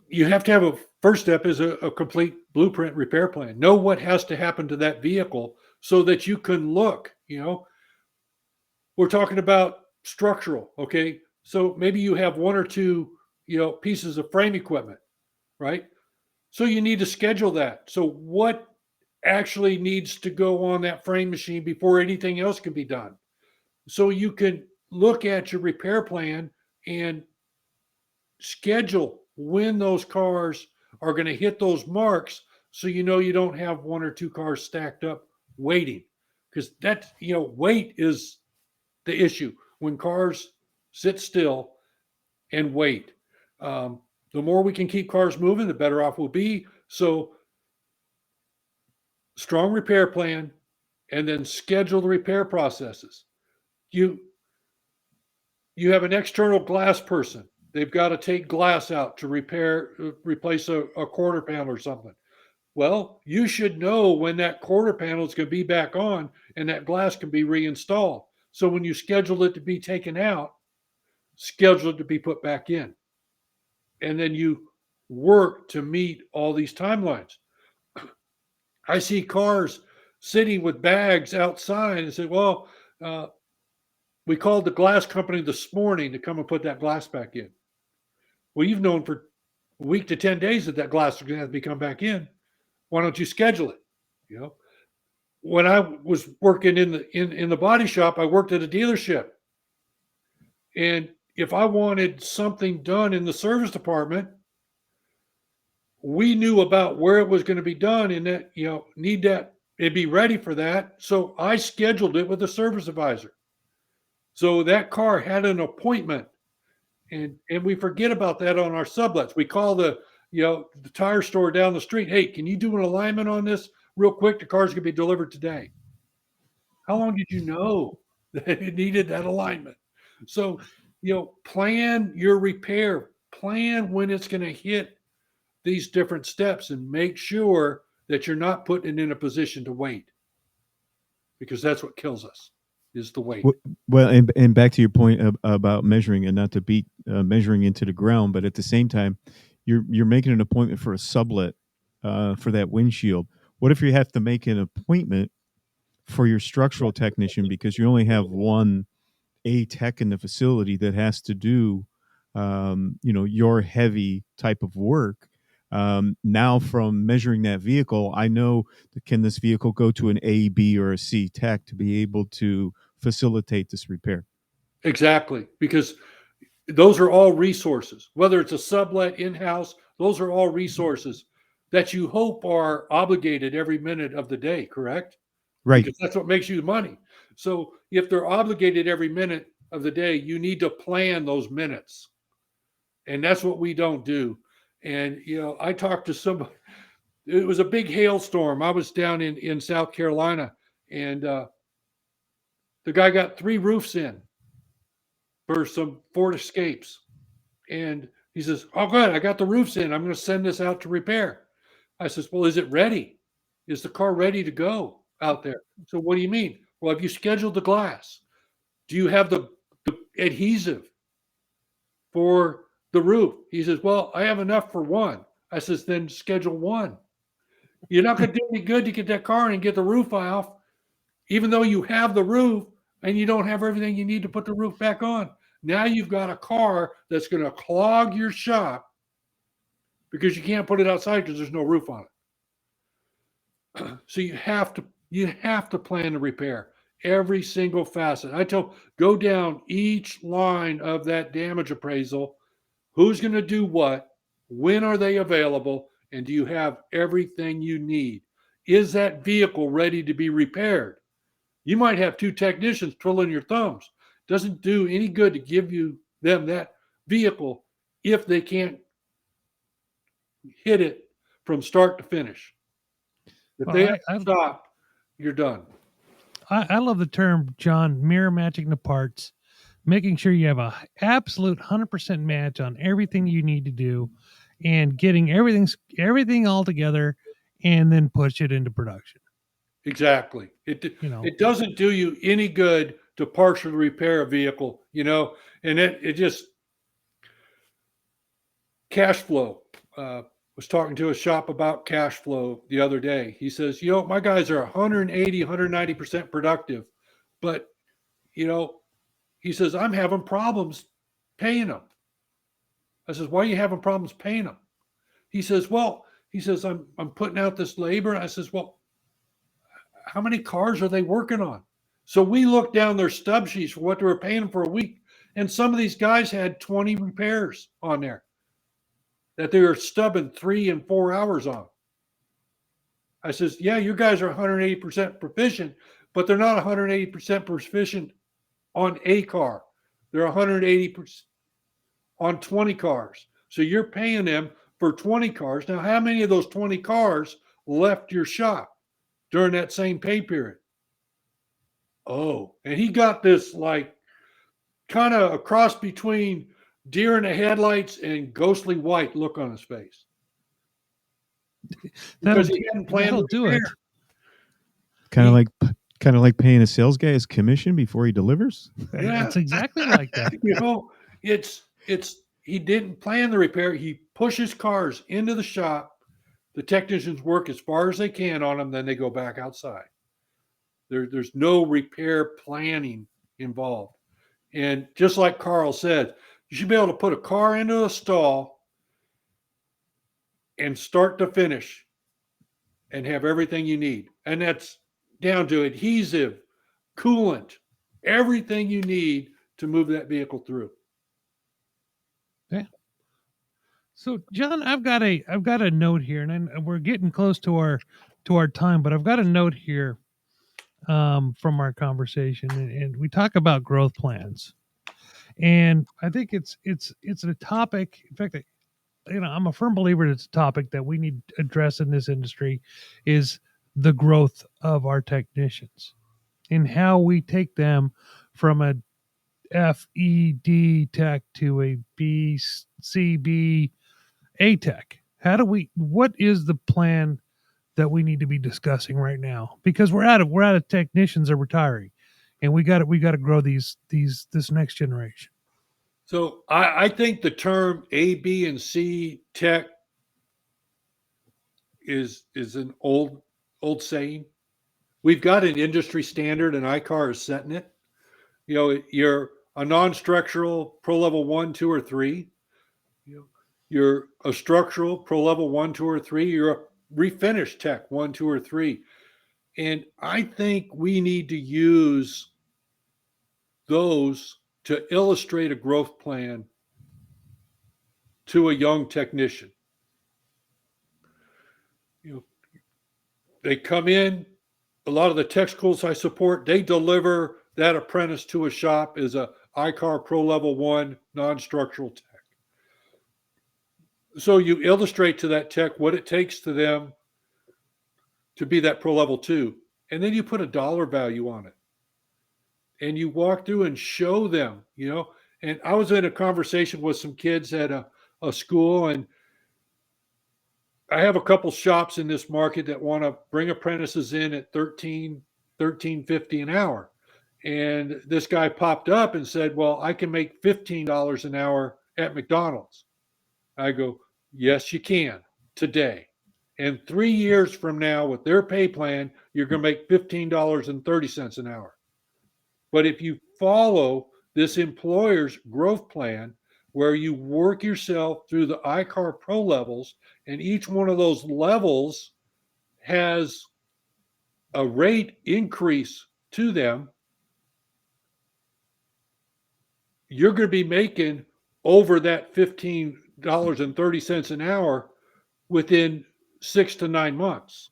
you have to have a first step is a complete blueprint repair plan. Know what has to happen to that vehicle so that you can look. We're talking about structural, okay? So maybe you have 1 or 2, pieces of frame equipment, right? So you need to schedule that. So what actually needs to go on that frame machine before anything else can be done? So you can look at your repair plan and schedule when those cars are going to hit those marks so you don't have 1 or 2 cars stacked up waiting, because that weight is the issue when cars sit still and wait. The more we can keep cars moving, the better off we'll be. So strong repair plan, and then schedule the repair processes. You have an external glass person. They've got to take glass out to replace a quarter panel or something. Well, you should know when that quarter panel is going to be back on and that glass can be reinstalled. So when you schedule it to be taken out, schedule it to be put back in. And then you work to meet all these timelines. I see cars sitting with bags outside and say, well, we called the glass company this morning to come and put that glass back in. Well, you've known for a week to 10 days that glass is going to have to be come back in. Why don't you schedule it? When I was working in the body shop, I worked at a dealership. And if I wanted something done in the service department, we knew about where it was going to be done and that, need that, it'd be ready for that. So I scheduled it with a service advisor. So that car had an appointment, and we forget about that on our sublets. We call the tire store down the street. Hey, can you do an alignment on this real quick? The car's going to be delivered today. How long did you know that it needed that alignment? So, plan your repair, plan when it's going to hit these different steps, and make sure that you're not putting it in a position to wait, because that's what kills us. Is the weight. Well, and back to your point about measuring, and not to beat measuring into the ground, but at the same time, you're making an appointment for a sublet for that windshield. What if you have to make an appointment for your structural technician because you only have one tech in the facility that has to do your heavy type of work? Now from measuring that vehicle, I know can this vehicle go to an A, B, or a C tech to be able to facilitate this repair? Exactly, because those are all resources. Whether it's a sublet, in-house, those are all resources that you hope are obligated every minute of the day, correct? Right. Because that's what makes you the money. So if they're obligated every minute of the day, you need to plan those minutes. And that's what we don't do. And, I talked to somebody, it was a big hailstorm. I was down in South Carolina, and the guy got 3 roofs in for some Ford Escapes. And he says, oh, good, I got the roofs in. I'm going to send this out to repair. I says, well, is it ready? Is the car ready to go out there? So what do you mean? Well, have you scheduled the glass? Do you have the adhesive for the roof? He says, well, I have enough for one. I says, then schedule one. You're not going to do any good to get that car in and get the roof off, even though you have the roof and you don't have everything you need to put the roof back on. Now you've got a car that's going to clog your shop because you can't put it outside because there's no roof on it. So you have to plan the repair, every single facet. I tell, go down each line of that damage appraisal. Who's going to do what? When are they available? And do you have everything you need? Is that vehicle ready to be repaired? You might have two technicians twiddling your thumbs. Doesn't do any good to give them that vehicle if they can't hit it from start to finish. If Well, they have to stop, you're done. I love the term, John, mirror matching the parts, making sure you have a absolute 100% match on everything you need to do, and getting everything all together, and then push it into production. Exactly. It doesn't do you any good to partially repair a vehicle, and it just cash flow. Was talking to a shop about cash flow the other day. He says, my guys are 180, 190% productive, but he says, I'm having problems paying them. I says, why are you having problems paying them? He says, I'm putting out this labor. I says, well, how many cars are they working on? So we looked down their stub sheets for what they were paying them for a week. And some of these guys had 20 repairs on there that they were stubbing 3 and 4 hours on. I says, yeah, you guys are 180% proficient, but they're not 180% proficient on a car. They're 180% on 20 cars. So you're paying them for 20 cars. Now, how many of those 20 cars left your shop during that same pay period? Oh, and he got this like kind of a cross between deer in the headlights and ghostly white look on his face. Because he hadn't planned to do it. Kind of like paying a sales guy his commission before he delivers. Yeah, it's exactly like that. It's he didn't plan the repair. He pushes cars into the shop. The technicians work as far as they can on them, then they go back outside. There's no repair planning involved. And just like Karl said, you should be able to put a car into a stall and start to finish and have everything you need. And that's down to adhesive, coolant, everything you need to move that vehicle through. Yeah. So, John, I've got a note here, and we're getting close to our time, but I've got a note here from our conversation, and we talk about growth plans, and I think it's a topic. In fact, I'm a firm believer it's a topic that we need to address in this industry, is the growth of our technicians and how we take them from a FED tech to a BCB A tech. What is the plan that we need to be discussing right now? Because we're out of technicians are retiring, and we got to grow this next generation. So I think the term A, B, and C tech is an old saying. We've got an industry standard, and ICAR is setting it. You're a non-structural pro level 1, 2, or 3. You're a structural pro level 1, 2, or 3. You're a refinish tech 1, 2, or 3. And I think we need to use those to illustrate a growth plan to a young technician. They come in, a lot of the tech schools I support, they deliver that apprentice to a shop as a ICAR Pro Level 1 non-structural tech. So you illustrate to that tech what it takes to them to be that Pro Level 2, and then you put a dollar value on it. And you walk through and show them, And I was in a conversation with some kids at a school, and I have a couple shops in this market that want to bring apprentices in at 13.50 an hour. And this guy popped up and said, well, I can make $15 an hour at McDonald's. I go, yes, you can today. And 3 years from now, with their pay plan, you're going to make $15.30 an hour. But if you follow this employer's growth plan, where you work yourself through the ICAR Pro levels, and each one of those levels has a rate increase to them, you're going to be making over that $15.30 an hour within 6 to 9 months.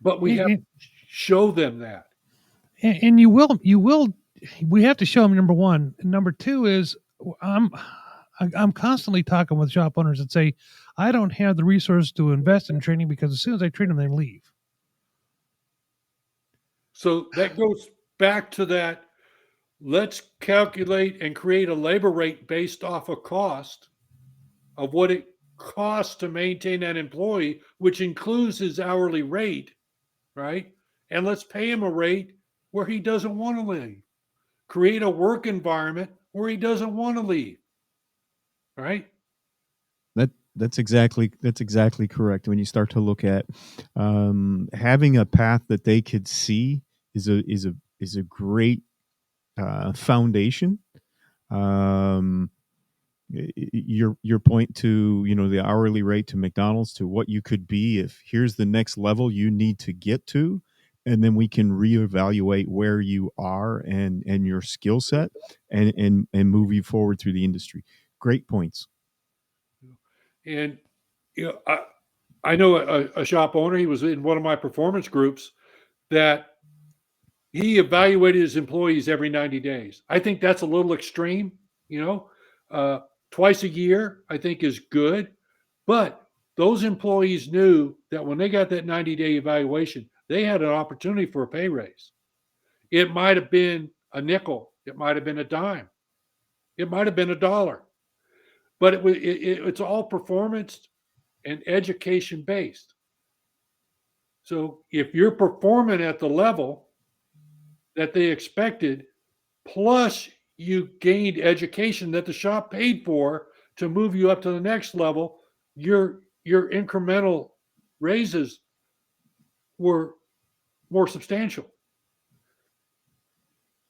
But we have to show them that. And you will, we have to show them, number one. Number two is I'm constantly talking with shop owners that say, I don't have the resources to invest in training because as soon as I train them, they leave. So that goes back to that. Let's calculate and create a labor rate based off a cost of what it costs to maintain that employee, which includes his hourly rate, right? And let's pay him a rate where he doesn't want to leave. Create a work environment where he doesn't want to leave, right? That's exactly correct. When you start to look at having a path that they could see is a great foundation. Your point to the hourly rate to McDonald's, to what you could be if here's the next level you need to get to, and then we can reevaluate where you are and your skill set and move you forward through the industry. Great points. And I know a shop owner. He was in one of my performance groups that he evaluated his employees every 90 days. I think that's a little extreme, twice a year, I think is good. But those employees knew that when they got that 90-day evaluation, they had an opportunity for a pay raise. It might have been a nickel. It might have been a dime. It might have been $1. But it's all performance and education based. So if you're performing at the level that they expected, plus you gained education that the shop paid for to move you up to the next level, your incremental raises were more substantial.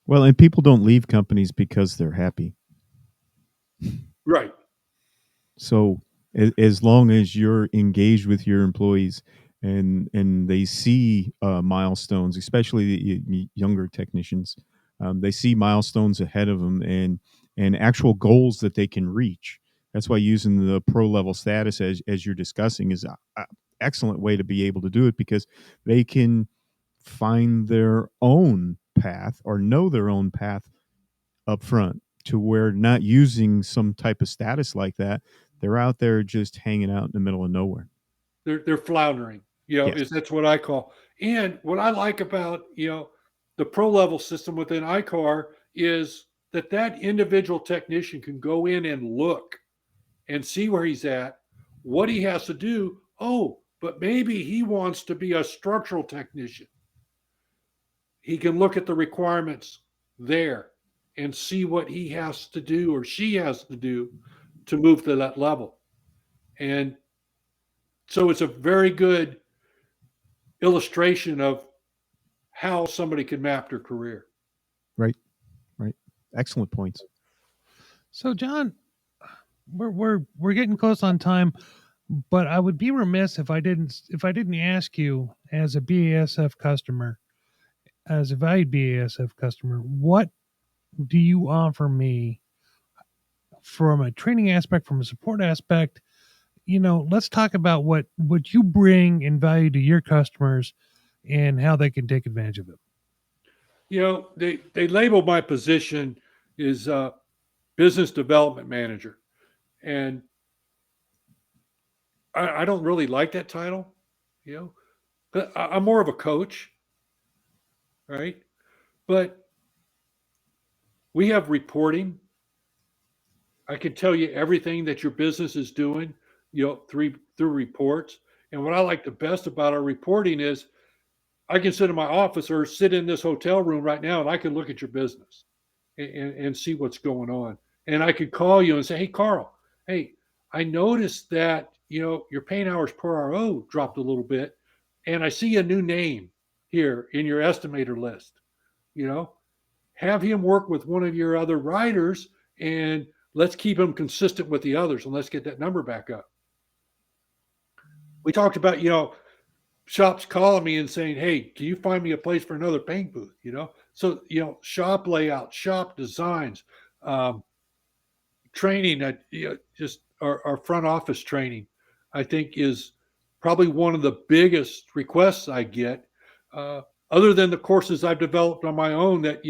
Well, and people don't leave companies because they're happy. Right. So as long as you're engaged with your employees and they see milestones, especially the younger technicians, they see milestones ahead of them and actual goals that they can reach. That's why using the pro level status as you're discussing is an excellent way to be able to do it, because they can find their own path or know their own path up front, to where not using some type of status like that, they're out there just hanging out in the middle of nowhere. They're floundering, Yes. that's what I call. And what I like about, the pro level system within ICAR is that individual technician can go in and look and see where he's at, what he has to do. Oh, but maybe he wants to be a structural technician. He can look at the requirements there and see what he has to do or she has to do to move to that level. And so it's a very good illustration of how somebody can map their career. Right. Excellent points. So, John, we're getting close on time, but I would be remiss if I didn't ask you, as a BASF customer, as a valued BASF customer, what do you offer me from a training aspect, from a support aspect? Let's talk about what you bring in value to your customers and how they can take advantage of it. They label my position as business development manager. And I don't really like that title, but I'm more of a coach, right? But we have reporting. I can tell you everything that your business is doing through reports. And what I like the best about our reporting is I can sit in my office or sit in this hotel room right now and I can look at your business and see what's going on. And I could call you and say, hey, Carl, hey, I noticed that, your paint hours per RO dropped a little bit. And I see a new name here in your estimator list. Have him work with one of your other writers and let's keep him consistent with the others and let's get that number back up. We talked about, shops calling me and saying, hey, can you find me a place for another paint booth? So, shop layout, shop designs, training, just our front office training, I think is probably one of the biggest requests I get, other than the courses I've developed on my own that,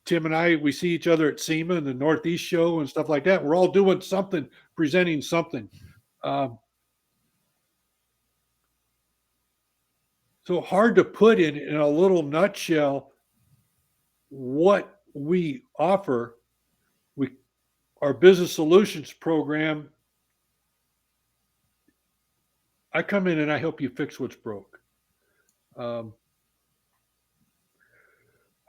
Tim and I, we see each other at SEMA and the Northeast show and stuff like that. We're all doing something, presenting something. So hard to put in a little nutshell what we offer. Our business solutions program, I come in and I help you fix what's broke.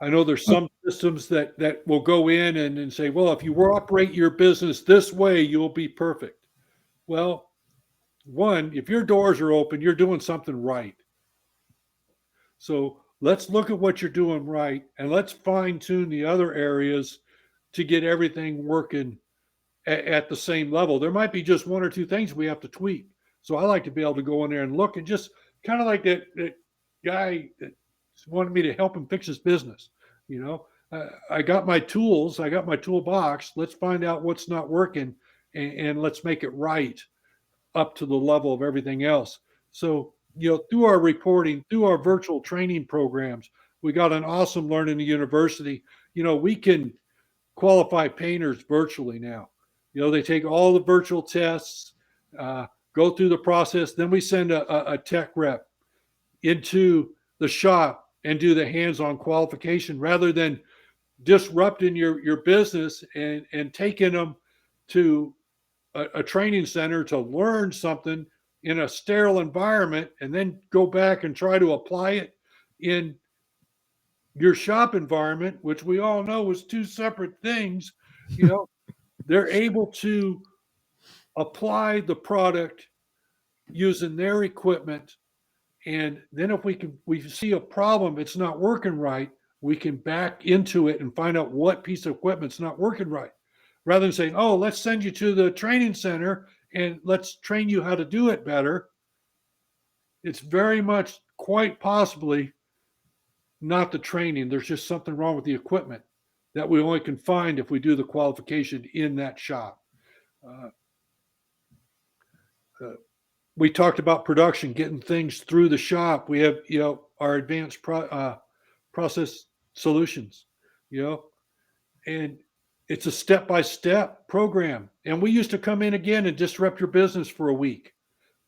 I know there's some systems that will go in and say, well, if you operate your business this way, you'll be perfect. Well, one, if your doors are open, you're doing something right. So let's look at what you're doing right and let's fine tune the other areas to get everything working at the same level. There might be just one or two things we have to tweak. So I like to be able to go in there and look and just kind of like that guy that wanted me to help him fix his business. I got my tools, I got my toolbox. Let's find out what's not working and let's make it right up to the level of everything else. So, through our reporting, through our virtual training programs, we got an awesome learning university. We can qualify painters virtually now. They take all the virtual tests, go through the process. Then we send a tech rep into the shop and do the hands-on qualification rather than disrupting your business and taking them to a training center to learn something in a sterile environment and then go back and try to apply it in your shop environment, which we all know is two separate things. They're able to apply the product using their equipment. And then if we see a problem, it's not working right, we can back into it and find out what piece of equipment's not working right. Rather than saying, oh, let's send you to the training center and let's train you how to do it better. It's very much quite possibly not the training. There's just something wrong with the equipment that we only can find if we do the qualification in that shop. We talked about production, getting things through the shop. We have, our advanced process solutions, and it's a step-by-step program. And we used to come in again and disrupt your business for a week.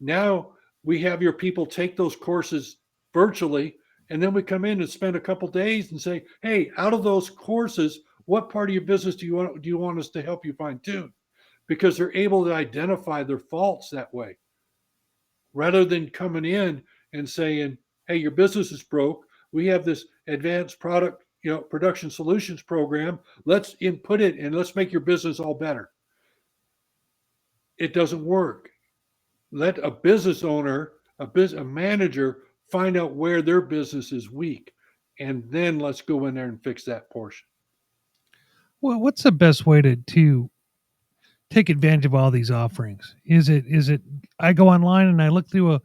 Now we have your people take those courses virtually, and then we come in and spend a couple days and say, hey, out of those courses, what part of your business do you want us to help you fine tune? Because they're able to identify their faults that way, rather than coming in and saying, hey, your business is broke. We have this advanced production solutions program. Let's input it and let's make your business all better. It doesn't work. Let a business owner, a manager, find out where their business is weak, and then let's go in there and fix that portion. Well, what's the best way to take advantage of all these offerings? Is it I go online and I look through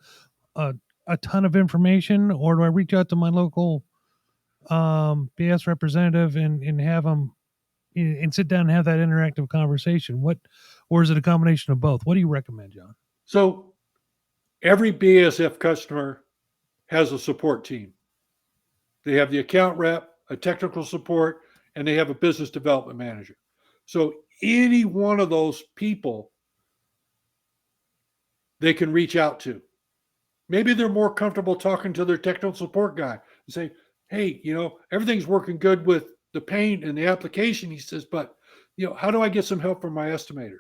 a ton of information, or do I reach out to my local BS representative and have them and sit down and have that interactive conversation? Or is it a combination of both? What do you recommend, John? So every BASF customer has a support team. They have the account rep, a technical support, and they have a business development manager. So any one of those people they can reach out to. Maybe they're more comfortable talking to their technical support guy and say, hey, everything's working good with the paint and the application. He says, but, how do I get some help from my estimators?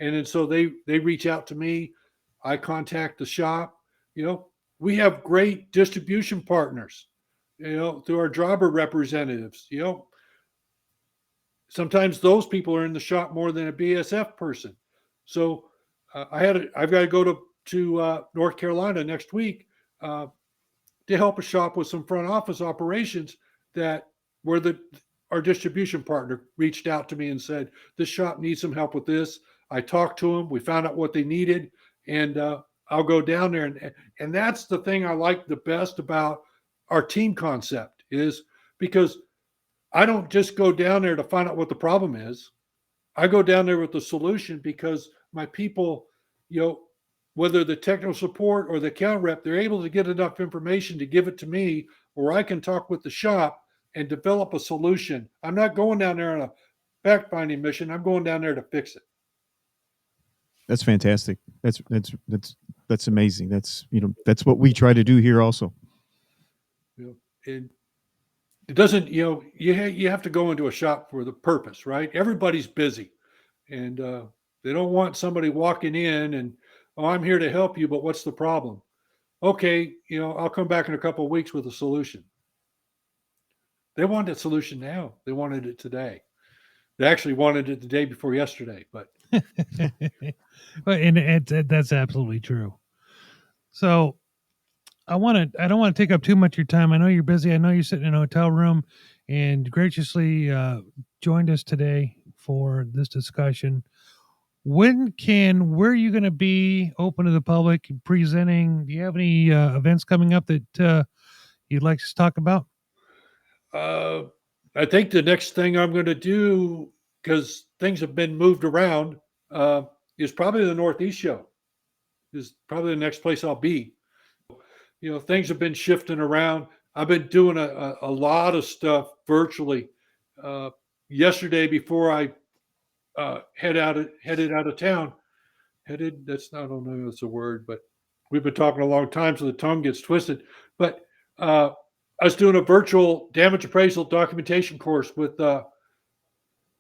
And then so they reach out to me. I contact the shop. We have great distribution partners, through our driver representatives. Sometimes those people are in the shop more than a BASF person. So I've got to go to North Carolina next week to help a shop with some front office operations where our distribution partner reached out to me and said, this shop needs some help with this. I talked to them. We found out what they needed, and I'll go down there. And that's the thing I like the best about our team concept, is because I don't just go down there to find out what the problem is. I go down there with the solution, because my people, whether the technical support or the account rep, they're able to get enough information to give it to me, or I can talk with the shop and develop a solution. I'm not going down there on a fact-finding mission. I'm going down there to fix it. That's fantastic. That's amazing. That's what we try to do here also. It doesn't, you have to go into a shop for the purpose, right? Everybody's busy, and they don't want somebody walking in and, oh, I'm here to help you, but what's the problem? Okay, I'll come back in a couple of weeks with a solution. They want a solution now. They wanted it today. They actually wanted it the day before yesterday, but. and that's absolutely true. So I don't want to take up too much of your time. I know you're busy. I know you're sitting in a hotel room, and graciously joined us today for this discussion. Where are you going to be open to the public, presenting? Do you have any events coming up that you'd like to talk about? I think the next thing I'm going to do, because things have been moved around, is probably the Northeast show. Is probably the next place I'll be. Things have been shifting around. I've been doing a lot of stuff virtually. Yesterday, before I headed out of town, I don't know if it's a word, but we've been talking a long time, so the tongue gets twisted. But I was doing a virtual damage appraisal documentation course with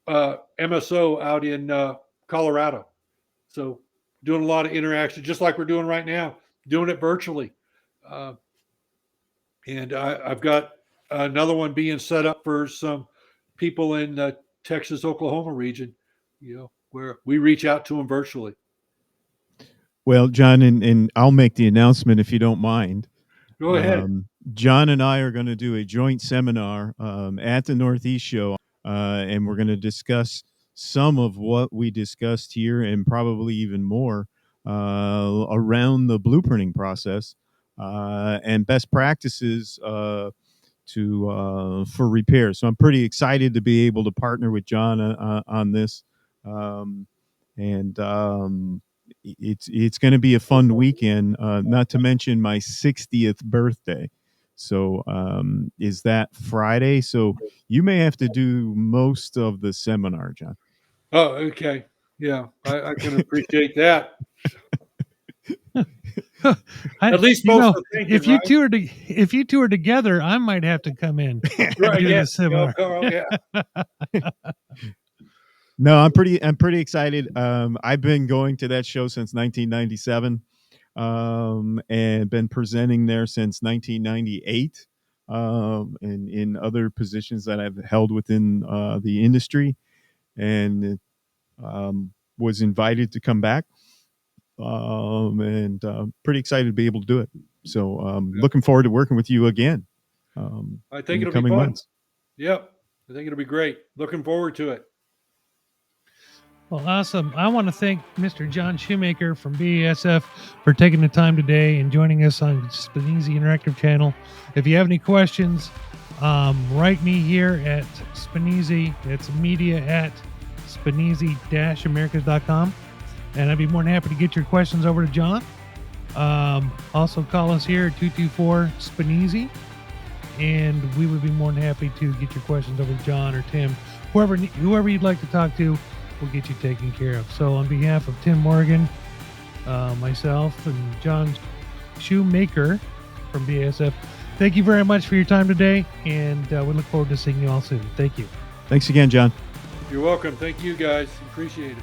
MSO out in Colorado. So doing a lot of interaction, just like we're doing right now, doing it virtually. And I've got another one being set up for some people in the Texas, Oklahoma region, where we reach out to them virtually. Well, John, and I'll make the announcement if you don't mind. Go ahead. John and I are going to do a joint seminar at the Northeast show, and we're going to discuss some of what we discussed here, and probably even more around the blueprinting process and best practices for repair. So I'm pretty excited to be able to partner with John on this, it's going to be a fun weekend. Not to mention my 60th birthday. So is that Friday? So you may have to do most of the seminar, John. Oh, okay. Yeah, I can appreciate that. At least most of the thinking, if you two are together, I might have to come in. Right, do yeah. the seminar. Yeah. No, I'm pretty excited. I've been going to that show since 1997, and been presenting there since 1998, and in other positions that I've held within the industry, and was invited to come back, and pretty excited to be able to do it. So looking forward to working with you again. I think it'll be fun. Months. Yep, I think it'll be great. Looking forward to it. Well, awesome. I want to thank Mr. John Shoemaker from BASF for taking the time today and joining us on Spanesi Interactive Channel. If you have any questions, write me here at Spanesi. It's media@spanesi-americas.com. And I'd be more than happy to get your questions over to John. Also call us here at 224-SPANESI. And we would be more than happy to get your questions over to John or Tim. Whoever you'd like to talk to, we'll get you taken care of. So on behalf of Tim Morgan, myself, and John Shoemaker from BASF, thank you very much for your time today, and we look forward to seeing you all soon. Thank you. Thanks again, John. You're welcome. Thank you, guys. Appreciate it.